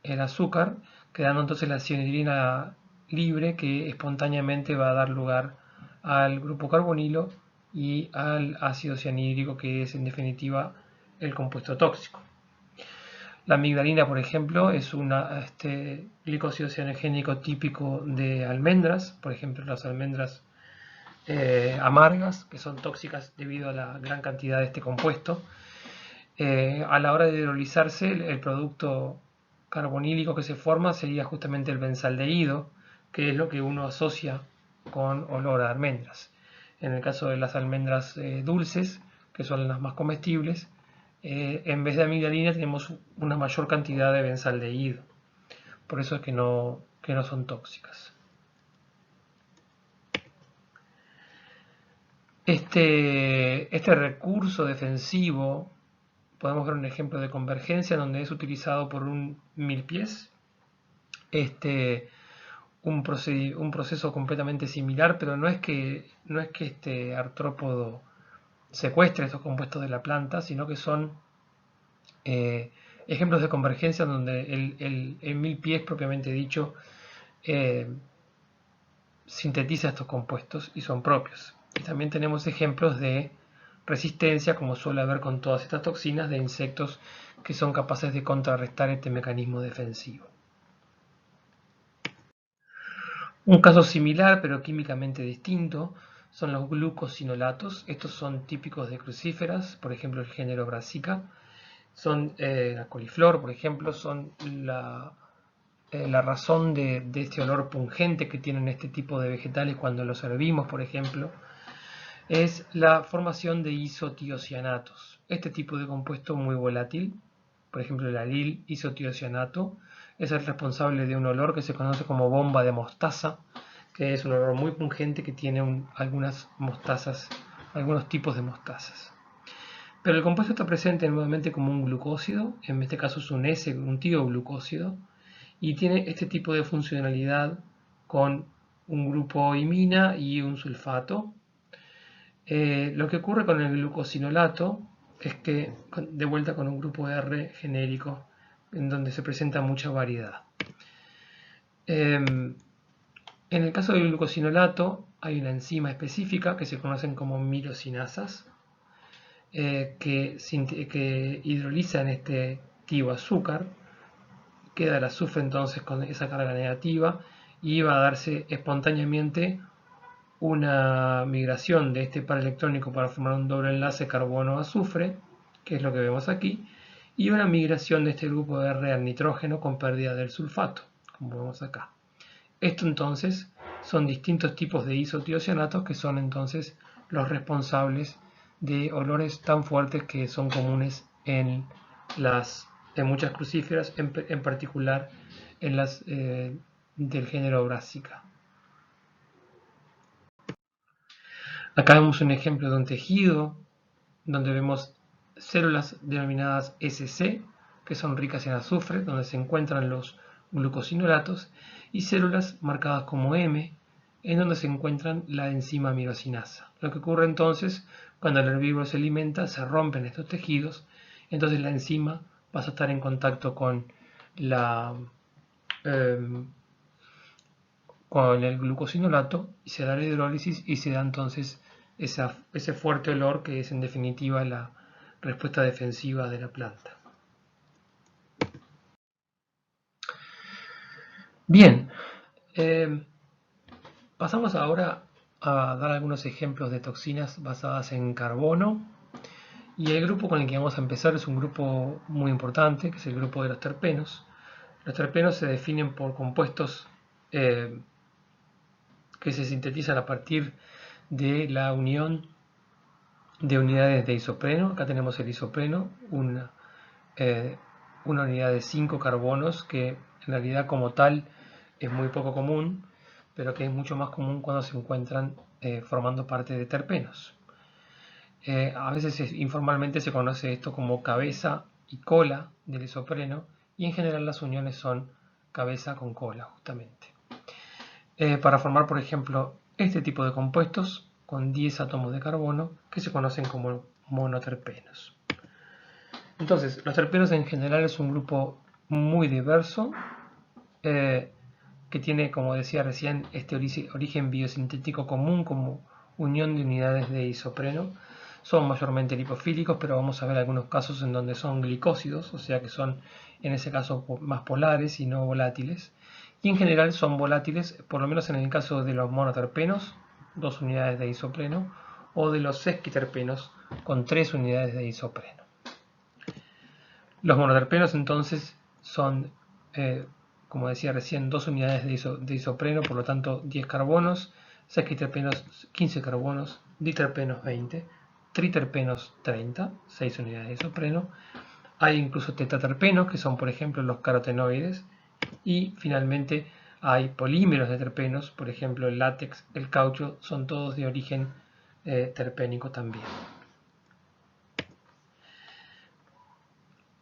A: el azúcar, quedando entonces la cianhidrina libre, que espontáneamente va a dar lugar al grupo carbonilo y al ácido cianhídrico, que es en definitiva el compuesto tóxico. La amigdalina, por ejemplo, es un glicósido cianogénico típico de almendras, por ejemplo las almendras amargas, que son tóxicas debido a la gran cantidad de este compuesto. A la hora de hidrolizarse, el producto carbonílico que se forma sería justamente el benzaldehído, que es lo que uno asocia con olor a almendras. En el caso de las almendras dulces, que son las más comestibles, en vez de amigdalina tenemos una mayor cantidad de benzaldehído. Por eso es que no son tóxicas. Este recurso defensivo, podemos ver un ejemplo de convergencia donde es utilizado por un milpiés, un proceso completamente similar, pero no es que este artrópodo secuestre estos compuestos de la planta, sino que son ejemplos de convergencia donde el milpiés propiamente dicho sintetiza estos compuestos y son propios. Y también tenemos ejemplos de resistencia, como suele haber con todas estas toxinas, de insectos que son capaces de contrarrestar este mecanismo defensivo. Un caso similar, pero químicamente distinto, son los glucosinolatos. Estos son típicos de crucíferas, por ejemplo el género Brassica. Son la coliflor, por ejemplo, son la razón de este olor pungente que tienen este tipo de vegetales cuando los hervimos, por ejemplo, es la formación de isotiocianatos. Este tipo de compuesto muy volátil, por ejemplo el alil isotiocianato, es el responsable de un olor que se conoce como bomba de mostaza, que es un olor muy pungente que tiene algunas mostazas, algunos tipos de mostazas. Pero el compuesto está presente nuevamente como un glucósido, en este caso es un tioglucósido, y tiene este tipo de funcionalidad con un grupo imina y un sulfato. Lo que ocurre con el glucosinolato es que, de vuelta con un grupo R genérico, en donde se presenta mucha variedad. En el caso del glucosinolato hay una enzima específica que se conocen como mirosinasas, que hidrolizan este tioazúcar. Queda el azufre entonces con esa carga negativa y va a darse espontáneamente una migración de este par electrónico para formar un doble enlace carbono-azufre, que es lo que vemos aquí, y una migración de este grupo de R al nitrógeno con pérdida del sulfato, como vemos acá. Esto entonces son distintos tipos de isotiocianatos que son entonces los responsables de olores tan fuertes que son comunes en las en muchas crucíferas, en particular en las del género Brassica. Acá vemos un ejemplo de un tejido donde vemos células denominadas SC, que son ricas en azufre, donde se encuentran los glucosinolatos, y células marcadas como M, en donde se encuentran la enzima mirosinasa. Lo que ocurre entonces, cuando el herbívoro se alimenta, se rompen estos tejidos, entonces la enzima pasa a estar en contacto con con el glucosinolato y se da la hidrólisis y se da entonces ese fuerte olor que es en definitiva la respuesta defensiva de la planta. Bien, pasamos ahora a dar algunos ejemplos de toxinas basadas en carbono, y el grupo con el que vamos a empezar es un grupo muy importante, que es el grupo de los terpenos. Los terpenos se definen por compuestos que se sintetizan a partir de la unión de unidades de isopreno. Acá tenemos el isopreno, una unidad de 5 carbonos, que en realidad como tal es muy poco común, pero que es mucho más común cuando se encuentran formando parte de terpenos. A veces informalmente se conoce esto como cabeza y cola del isopreno, y en general las uniones son cabeza con cola justamente. Para formar, por ejemplo, este tipo de compuestos con 10 átomos de carbono que se conocen como monoterpenos. Entonces, los terpenos en general es un grupo muy diverso que tiene, como decía recién, este origen biosintético común como unión de unidades de isopreno. Son mayormente lipofílicos, pero vamos a ver algunos casos en donde son glicósidos, o sea que son en ese caso más polares y no volátiles. Y en general son volátiles, por lo menos en el caso de los monoterpenos, 2 unidades de isopreno, o de los sesquiterpenos con 3 unidades de isopreno. Los monoterpenos entonces son, como decía recién, 2 unidades de isopreno, por lo tanto 10 carbonos, sesquiterpenos 15 carbonos, diterpenos 20, triterpenos 30, 6 unidades de isopreno. Hay incluso tetaterpenos, que son por ejemplo los carotenoides, y finalmente hay polímeros de terpenos, por ejemplo el látex, el caucho, son todos de origen terpénico también.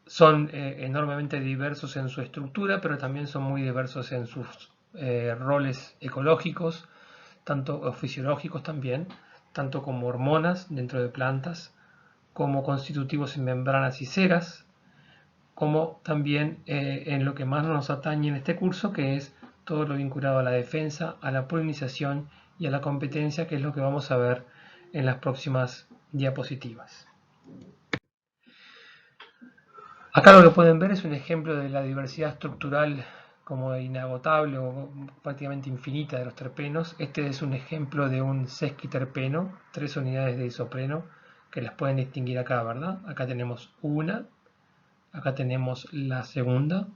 A: Son enormemente diversos en su estructura, pero también son muy diversos en sus roles ecológicos, tanto o fisiológicos también, tanto como hormonas dentro de plantas, como constitutivos en membranas y ceras, como también en lo que más nos atañe en este curso, que es todo lo vinculado a la defensa, a la polinización y a la competencia, que es lo que vamos a ver en las próximas diapositivas. Acá lo que pueden ver es un ejemplo de la diversidad estructural como inagotable o prácticamente infinita de los terpenos. Este es un ejemplo de un sesquiterpeno, 3 unidades de isopreno, que las pueden distinguir acá, ¿verdad? Acá tenemos una, acá tenemos la segunda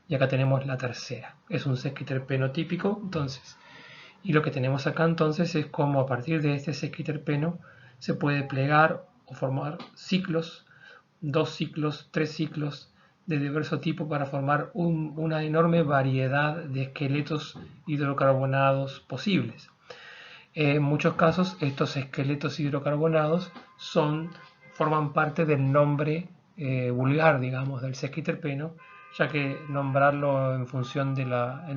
A: y acá tenemos la tercera. Es un sesquiterpeno típico, entonces. Y lo que tenemos acá entonces es cómo a partir de este sesquiterpeno se puede plegar o formar ciclos, 2 ciclos, 3 ciclos de diverso tipo para formar una enorme variedad de esqueletos hidrocarbonados posibles. En muchos casos estos esqueletos hidrocarbonados forman parte del nombre vulgar, digamos, del sesquiterpeno, ya que nombrarlo en función del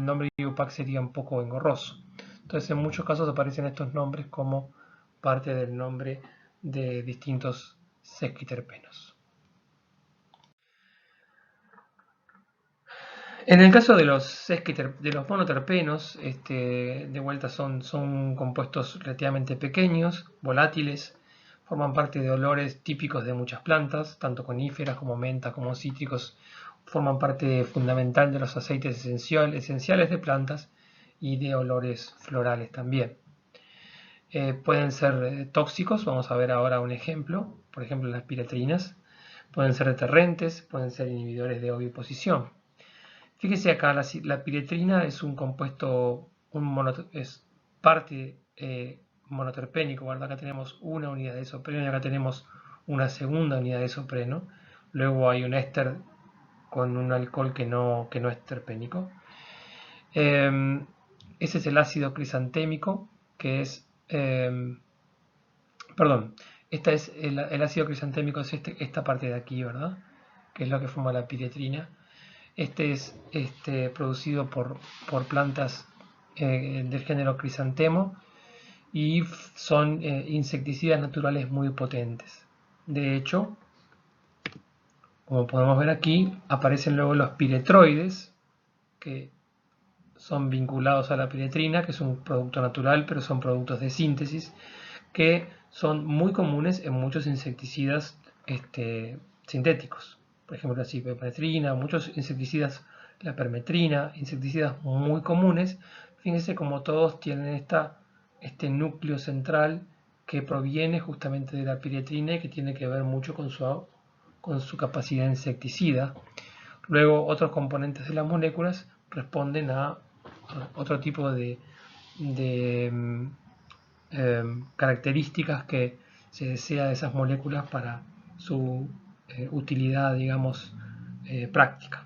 A: nombre IUPAC sería un poco engorroso. Entonces en muchos casos aparecen estos nombres como parte del nombre de distintos sesquiterpenos. En el caso de los monoterpenos, de vuelta son compuestos relativamente pequeños, volátiles, forman parte de olores típicos de muchas plantas, tanto coníferas como menta, como cítricos, forman parte fundamental de los aceites esenciales de plantas y de olores florales también. Pueden ser tóxicos, vamos a ver ahora un ejemplo, por ejemplo las piretrinas, pueden ser deterrentes, pueden ser inhibidores de oviposición. Fíjese acá, la piretrina es un compuesto, es parte monoterpénico, ¿verdad? Acá tenemos una unidad de isopreno y acá tenemos una segunda unidad de isopreno. Luego hay un éster con un alcohol que no es terpénico. Ese es el ácido crisantémico, que es... perdón, el ácido crisantémico es esta parte de aquí, ¿verdad? Que es lo que forma la piretrina. Este es producido por plantas del género crisantemo y son insecticidas naturales muy potentes. De hecho, como podemos ver aquí, aparecen luego los piretroides, que son vinculados a la piretrina, que es un producto natural, pero son productos de síntesis, que son muy comunes en muchos insecticidas sintéticos. Por ejemplo, la cipermetrina, muchos insecticidas, la permetrina, insecticidas muy comunes. Fíjense como todos tienen este núcleo central que proviene justamente de la piretrina y que tiene que ver mucho con su capacidad insecticida. Luego, otros componentes de las moléculas responden a otro tipo de características que se desea de esas moléculas para su utilidad, digamos, práctica.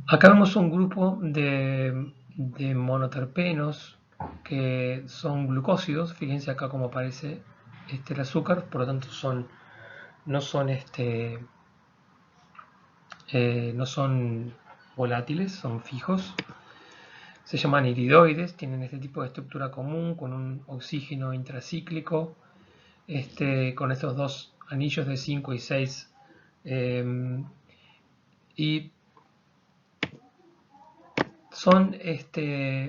A: Acá vemos un grupo de monoterpenos que son glucósidos. Fíjense acá cómo aparece el azúcar, por lo tanto no son volátiles, son fijos. Se llaman iridoides, tienen este tipo de estructura común con un oxígeno intracíclico, con estos dos anillos de 5 y 6, y son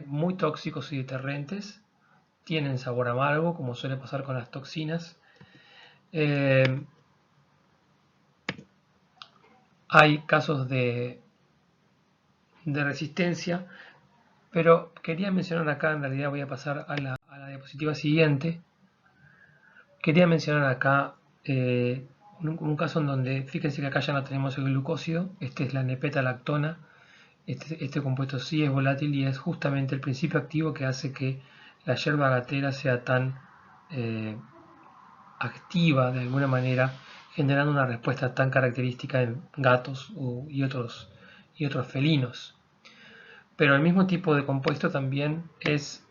A: muy tóxicos y deterrentes, tienen sabor amargo, como suele pasar con las toxinas. Hay casos de resistencia, pero quería mencionar acá, en realidad voy a pasar a la diapositiva siguiente. Quería mencionar acá un caso en donde, fíjense que acá ya no tenemos el glucósido, este es la nepetalactona, este compuesto sí es volátil y es justamente el principio activo que hace que la yerba gatera sea tan activa de alguna manera, generando una respuesta tan característica en gatos y otros felinos. Pero el mismo tipo de compuesto también es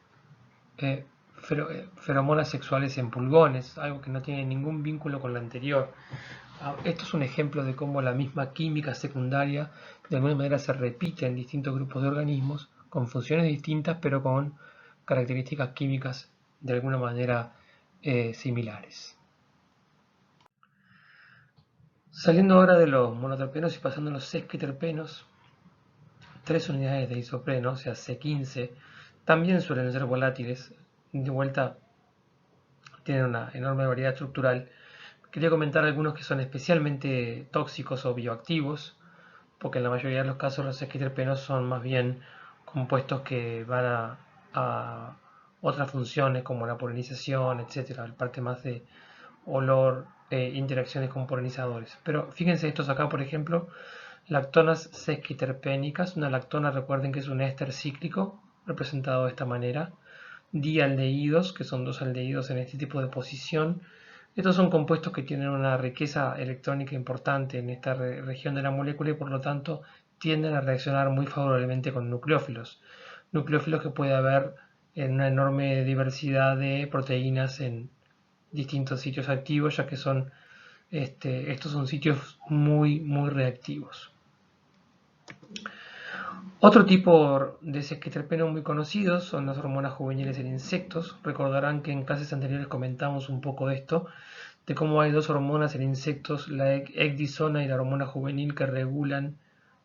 A: feromonas sexuales en pulgones, algo que no tiene ningún vínculo con lo anterior. Esto es un ejemplo de cómo la misma química secundaria de alguna manera se repite en distintos grupos de organismos con funciones distintas pero con características químicas de alguna manera similares. Saliendo ahora de los monoterpenos y pasando a los sesquiterpenos, 3 unidades de isopreno, o sea C15, también suelen ser volátiles. De vuelta tienen una enorme variedad estructural. Quería comentar algunos que son especialmente tóxicos o bioactivos, porque en la mayoría de los casos los sesquiterpenos son más bien compuestos que van a otras funciones como la polinización, etcétera, la parte más de olor, interacciones con polinizadores. Pero fíjense estos acá, por ejemplo, lactonas sesquiterpénicas. Una lactona, recuerden que es un éster cíclico, representado de esta manera. Dialdehídos, que son dos aldehídos en este tipo de posición. Estos son compuestos que tienen una riqueza electrónica importante en esta región de la molécula y por lo tanto tienden a reaccionar muy favorablemente con nucleófilos. Nucleófilos que puede haber en una enorme diversidad de proteínas en distintos sitios activos, ya que estos son sitios muy, muy reactivos. Otro tipo de sesquiterpenos muy conocidos son las hormonas juveniles en insectos. Recordarán que en clases anteriores comentamos un poco de esto, de cómo hay dos hormonas en insectos, la ecdisona y la hormona juvenil, que regulan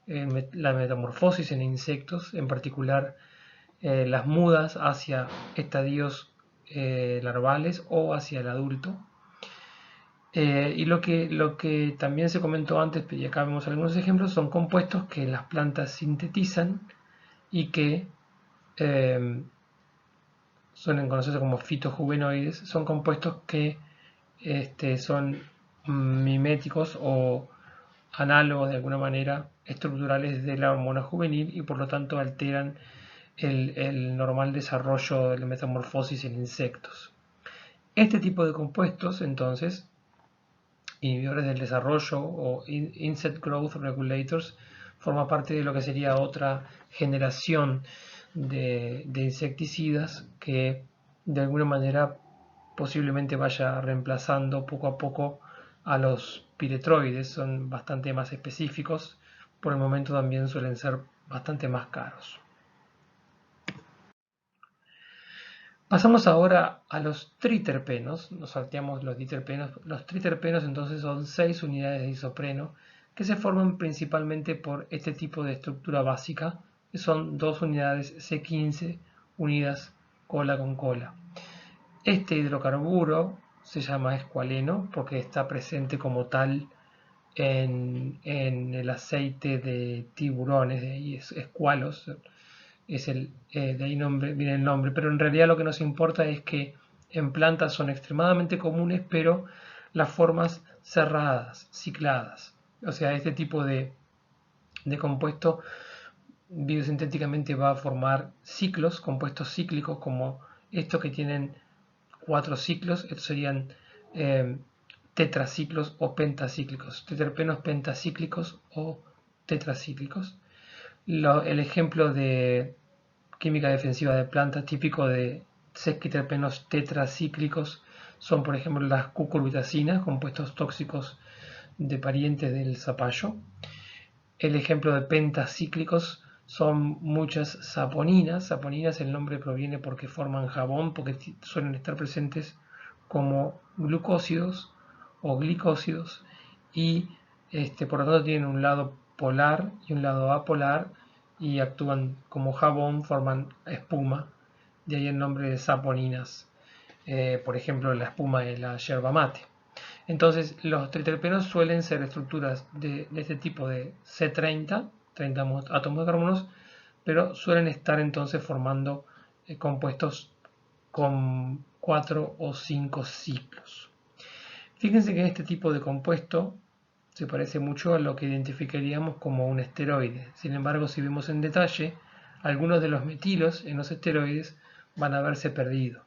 A: la metamorfosis en insectos, en particular las mudas hacia estadios larvales o hacia el adulto. Y lo que también se comentó antes, y acá vemos algunos ejemplos, son compuestos que las plantas sintetizan y que suelen conocerse como fitojuvenoides. Son compuestos que son miméticos o análogos de alguna manera estructurales de la hormona juvenil y por lo tanto alteran el normal desarrollo de la metamorfosis en insectos. Este tipo de compuestos, entonces, inhibidores del desarrollo o insect growth regulators, forma parte de lo que sería otra generación de insecticidas que de alguna manera posiblemente vaya reemplazando poco a poco a los piretroides. Son bastante más específicos, por el momento también suelen ser bastante más caros. Pasamos ahora a los triterpenos, nos salteamos los diterpenos. Los triterpenos entonces son 6 unidades de isopreno que se forman principalmente por este tipo de estructura básica, que son 2 unidades C15 unidas cola con cola. Este hidrocarburo se llama escualeno porque está presente como tal en el aceite de tiburones, de ahí es escualos, de ahí viene el nombre, pero en realidad lo que nos importa es que en plantas son extremadamente comunes, pero las formas cerradas, cicladas. O sea, este tipo de compuesto biosintéticamente va a formar ciclos, compuestos cíclicos como estos que tienen 4 ciclos. Estos serían tetraciclos o pentacíclicos, teterpenos pentacíclicos o tetracíclicos. El ejemplo de química defensiva de plantas típico de sesquiterpenos tetracíclicos son, por ejemplo, las cucurbitacinas, compuestos tóxicos de parientes del zapallo. El ejemplo de pentacíclicos son muchas saponinas. Saponinas, el nombre proviene porque forman jabón, porque suelen estar presentes como glucósidos o glicósidos y por lo tanto tienen un lado polar y un lado apolar y actúan como jabón, forman espuma, de ahí el nombre de saponinas, por ejemplo la espuma de la yerba mate. Entonces los triterpenos suelen ser estructuras de este tipo de C30, 30 átomos de carbonos, pero suelen estar entonces formando compuestos con 4 o 5 ciclos. Fíjense que este tipo de compuesto se parece mucho a lo que identificaríamos como un esteroide. Sin embargo, si vemos en detalle, algunos de los metilos en los esteroides van a haberse perdido.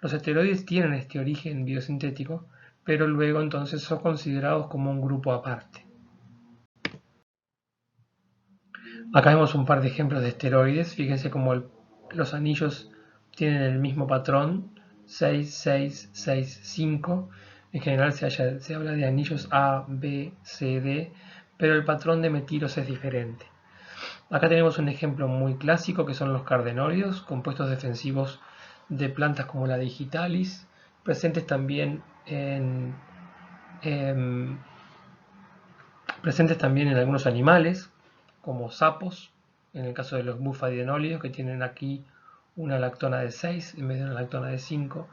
A: Los esteroides tienen este origen biosintético, pero luego entonces son considerados como un grupo aparte. Acá vemos un par de ejemplos de esteroides. Fíjense cómo los anillos tienen el mismo patrón, 6, 6, 6, 5. En general se habla de anillos A, B, C, D, pero el patrón de metilos es diferente. Acá tenemos un ejemplo muy clásico que son los cardenolios, compuestos defensivos de plantas como la digitalis, presentes también en algunos animales, como sapos, en el caso de los bufadienolios, que tienen aquí una lactona de 6 en vez de una lactona de 5,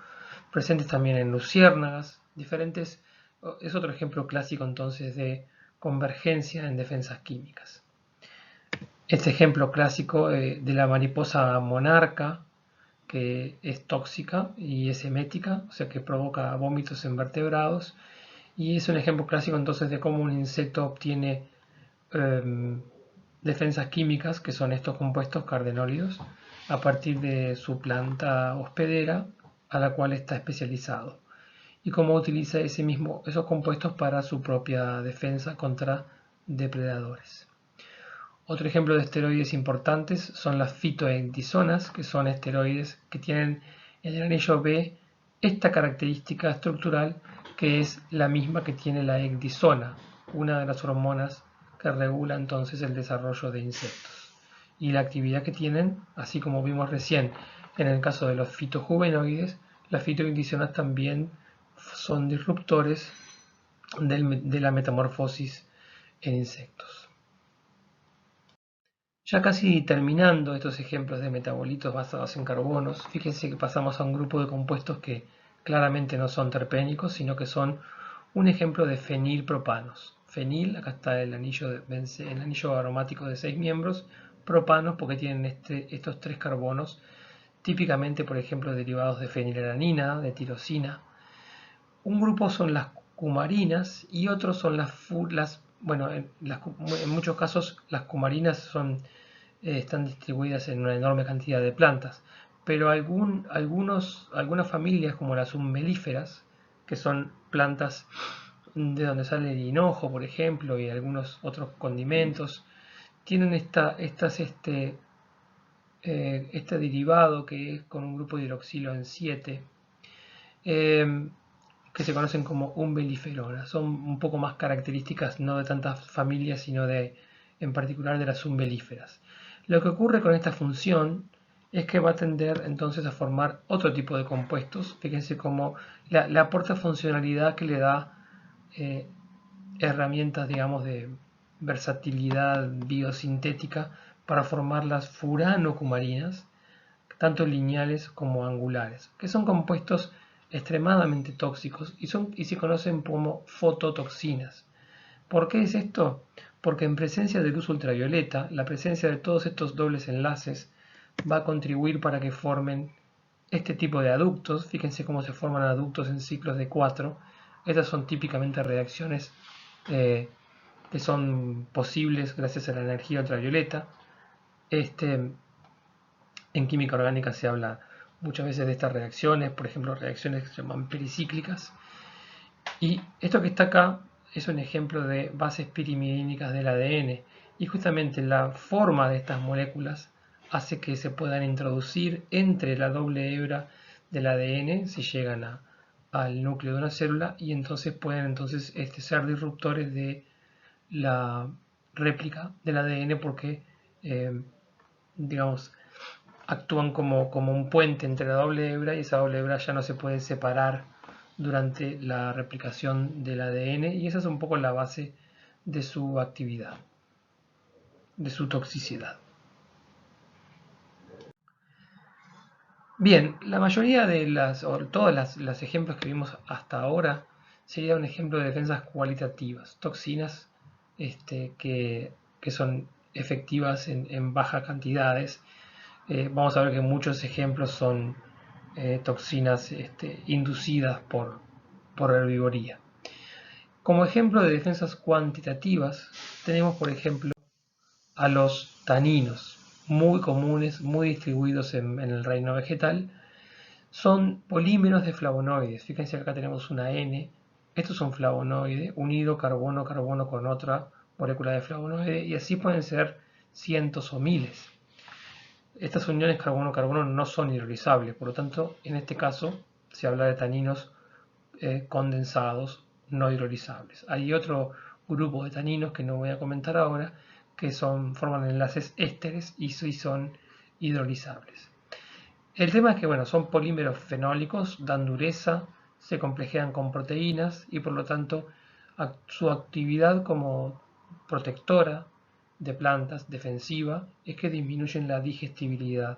A: presentes también en luciérnagas, diferentes. Es otro ejemplo clásico entonces de convergencia en defensas químicas. Este ejemplo clásico de la mariposa monarca, que es tóxica y es emética, o sea que provoca vómitos en vertebrados, y es un ejemplo clásico entonces de cómo un insecto obtiene defensas químicas, que son estos compuestos cardenólidos, a partir de su planta hospedera a la cual está especializado, y cómo utiliza esos compuestos para su propia defensa contra depredadores. Otro ejemplo de esteroides importantes son las fitoecdisonas, que son esteroides que tienen en el anillo B esta característica estructural que es la misma que tiene la ecdisona, una de las hormonas que regula entonces el desarrollo de insectos. Y la actividad que tienen, así como vimos recién en el caso de los fitojuvenoides, las fitoecdisonas también son disruptores de la metamorfosis en insectos. Ya casi terminando estos ejemplos de metabolitos basados en carbonos, fíjense que pasamos a un grupo de compuestos que claramente no son terpénicos, sino que son un ejemplo de fenilpropanos. Fenil, acá está el anillo aromático de 6 miembros, propanos porque tienen estos 3 carbonos, típicamente por ejemplo derivados de fenilalanina, de tirosina. Un grupo son las cumarinas y otros son en muchos casos las cumarinas están distribuidas en una enorme cantidad de plantas, pero algunas familias como las umbelíferas, que son plantas de donde sale el hinojo, por ejemplo, y algunos otros condimentos, tienen este derivado que es con un grupo de hidroxilo en 7, que se conocen como umbelliferonas. Son un poco más características no de tantas familias, sino en particular de las umbelíferas. Lo que ocurre con esta función es que va a tender entonces a formar otro tipo de compuestos. Fíjense cómo le aporta funcionalidad que le da herramientas, digamos, de versatilidad biosintética para formar las furanocumarinas, tanto lineales como angulares, que son compuestos extremadamente tóxicos y se conocen como fototoxinas. ¿Por qué es esto? Porque en presencia de luz ultravioleta, la presencia de todos estos dobles enlaces va a contribuir para que formen este tipo de aductos. Fíjense cómo se forman aductos en ciclos de 4. Estas son típicamente reacciones que son posibles gracias a la energía ultravioleta. En química orgánica se habla muchas veces de estas reacciones, por ejemplo, reacciones que se llaman pericíclicas. Y esto que está acá es un ejemplo de bases pirimidínicas del ADN. Y justamente la forma de estas moléculas hace que se puedan introducir entre la doble hebra del ADN si llegan al núcleo de una célula, y entonces pueden ser disruptores de la réplica del ADN porque, digamos, actúan como un puente entre la doble hebra, y esa doble hebra ya no se puede separar durante la replicación del ADN, y esa es un poco la base de su actividad, de su toxicidad. Bien, la mayoría de todos los ejemplos que vimos hasta ahora sería un ejemplo de defensas cualitativas, toxinas que son efectivas en bajas cantidades. Vamos a ver que muchos ejemplos son toxinas inducidas por herbivoría. Como ejemplo de defensas cuantitativas tenemos, por ejemplo, a los taninos, muy comunes, muy distribuidos en el reino vegetal. Son polímeros de flavonoides. Fíjense que acá tenemos una N. Esto es un flavonoide unido carbono-carbono con otra molécula de flavonoide, y así pueden ser cientos o miles. Estas uniones carbono-carbono no son hidrolizables, por lo tanto, en este caso se habla de taninos condensados no hidrolizables. Hay otro grupo de taninos que no voy a comentar ahora, que forman enlaces ésteres y sí son hidrolizables. El tema es que, bueno, son polímeros fenólicos, dan dureza, se complejean con proteínas y por lo tanto su actividad como protectora de plantas, defensiva, es que disminuyen la digestibilidad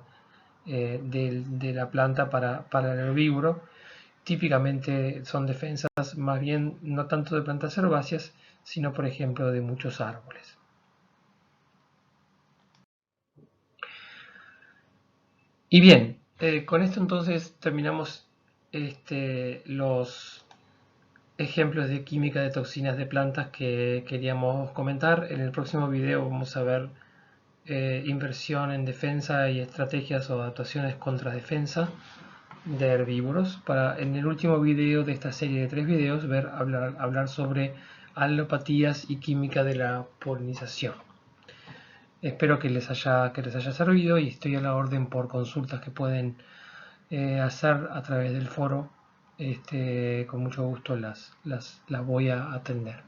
A: de la planta para el herbívoro. Típicamente son defensas más bien no tanto de plantas herbáceas, sino por ejemplo de muchos árboles. Y bien, con esto entonces terminamos los ejemplos de química de toxinas de plantas que queríamos comentar. En el próximo video vamos a ver inversión en defensa y estrategias o adaptaciones contra defensa de herbívoros, para en el último video de esta serie de 3 videos hablar sobre alopatías y química de la polinización. Espero que les haya servido, y estoy a la orden por consultas que pueden hacer a través del foro. Con mucho gusto las voy a atender.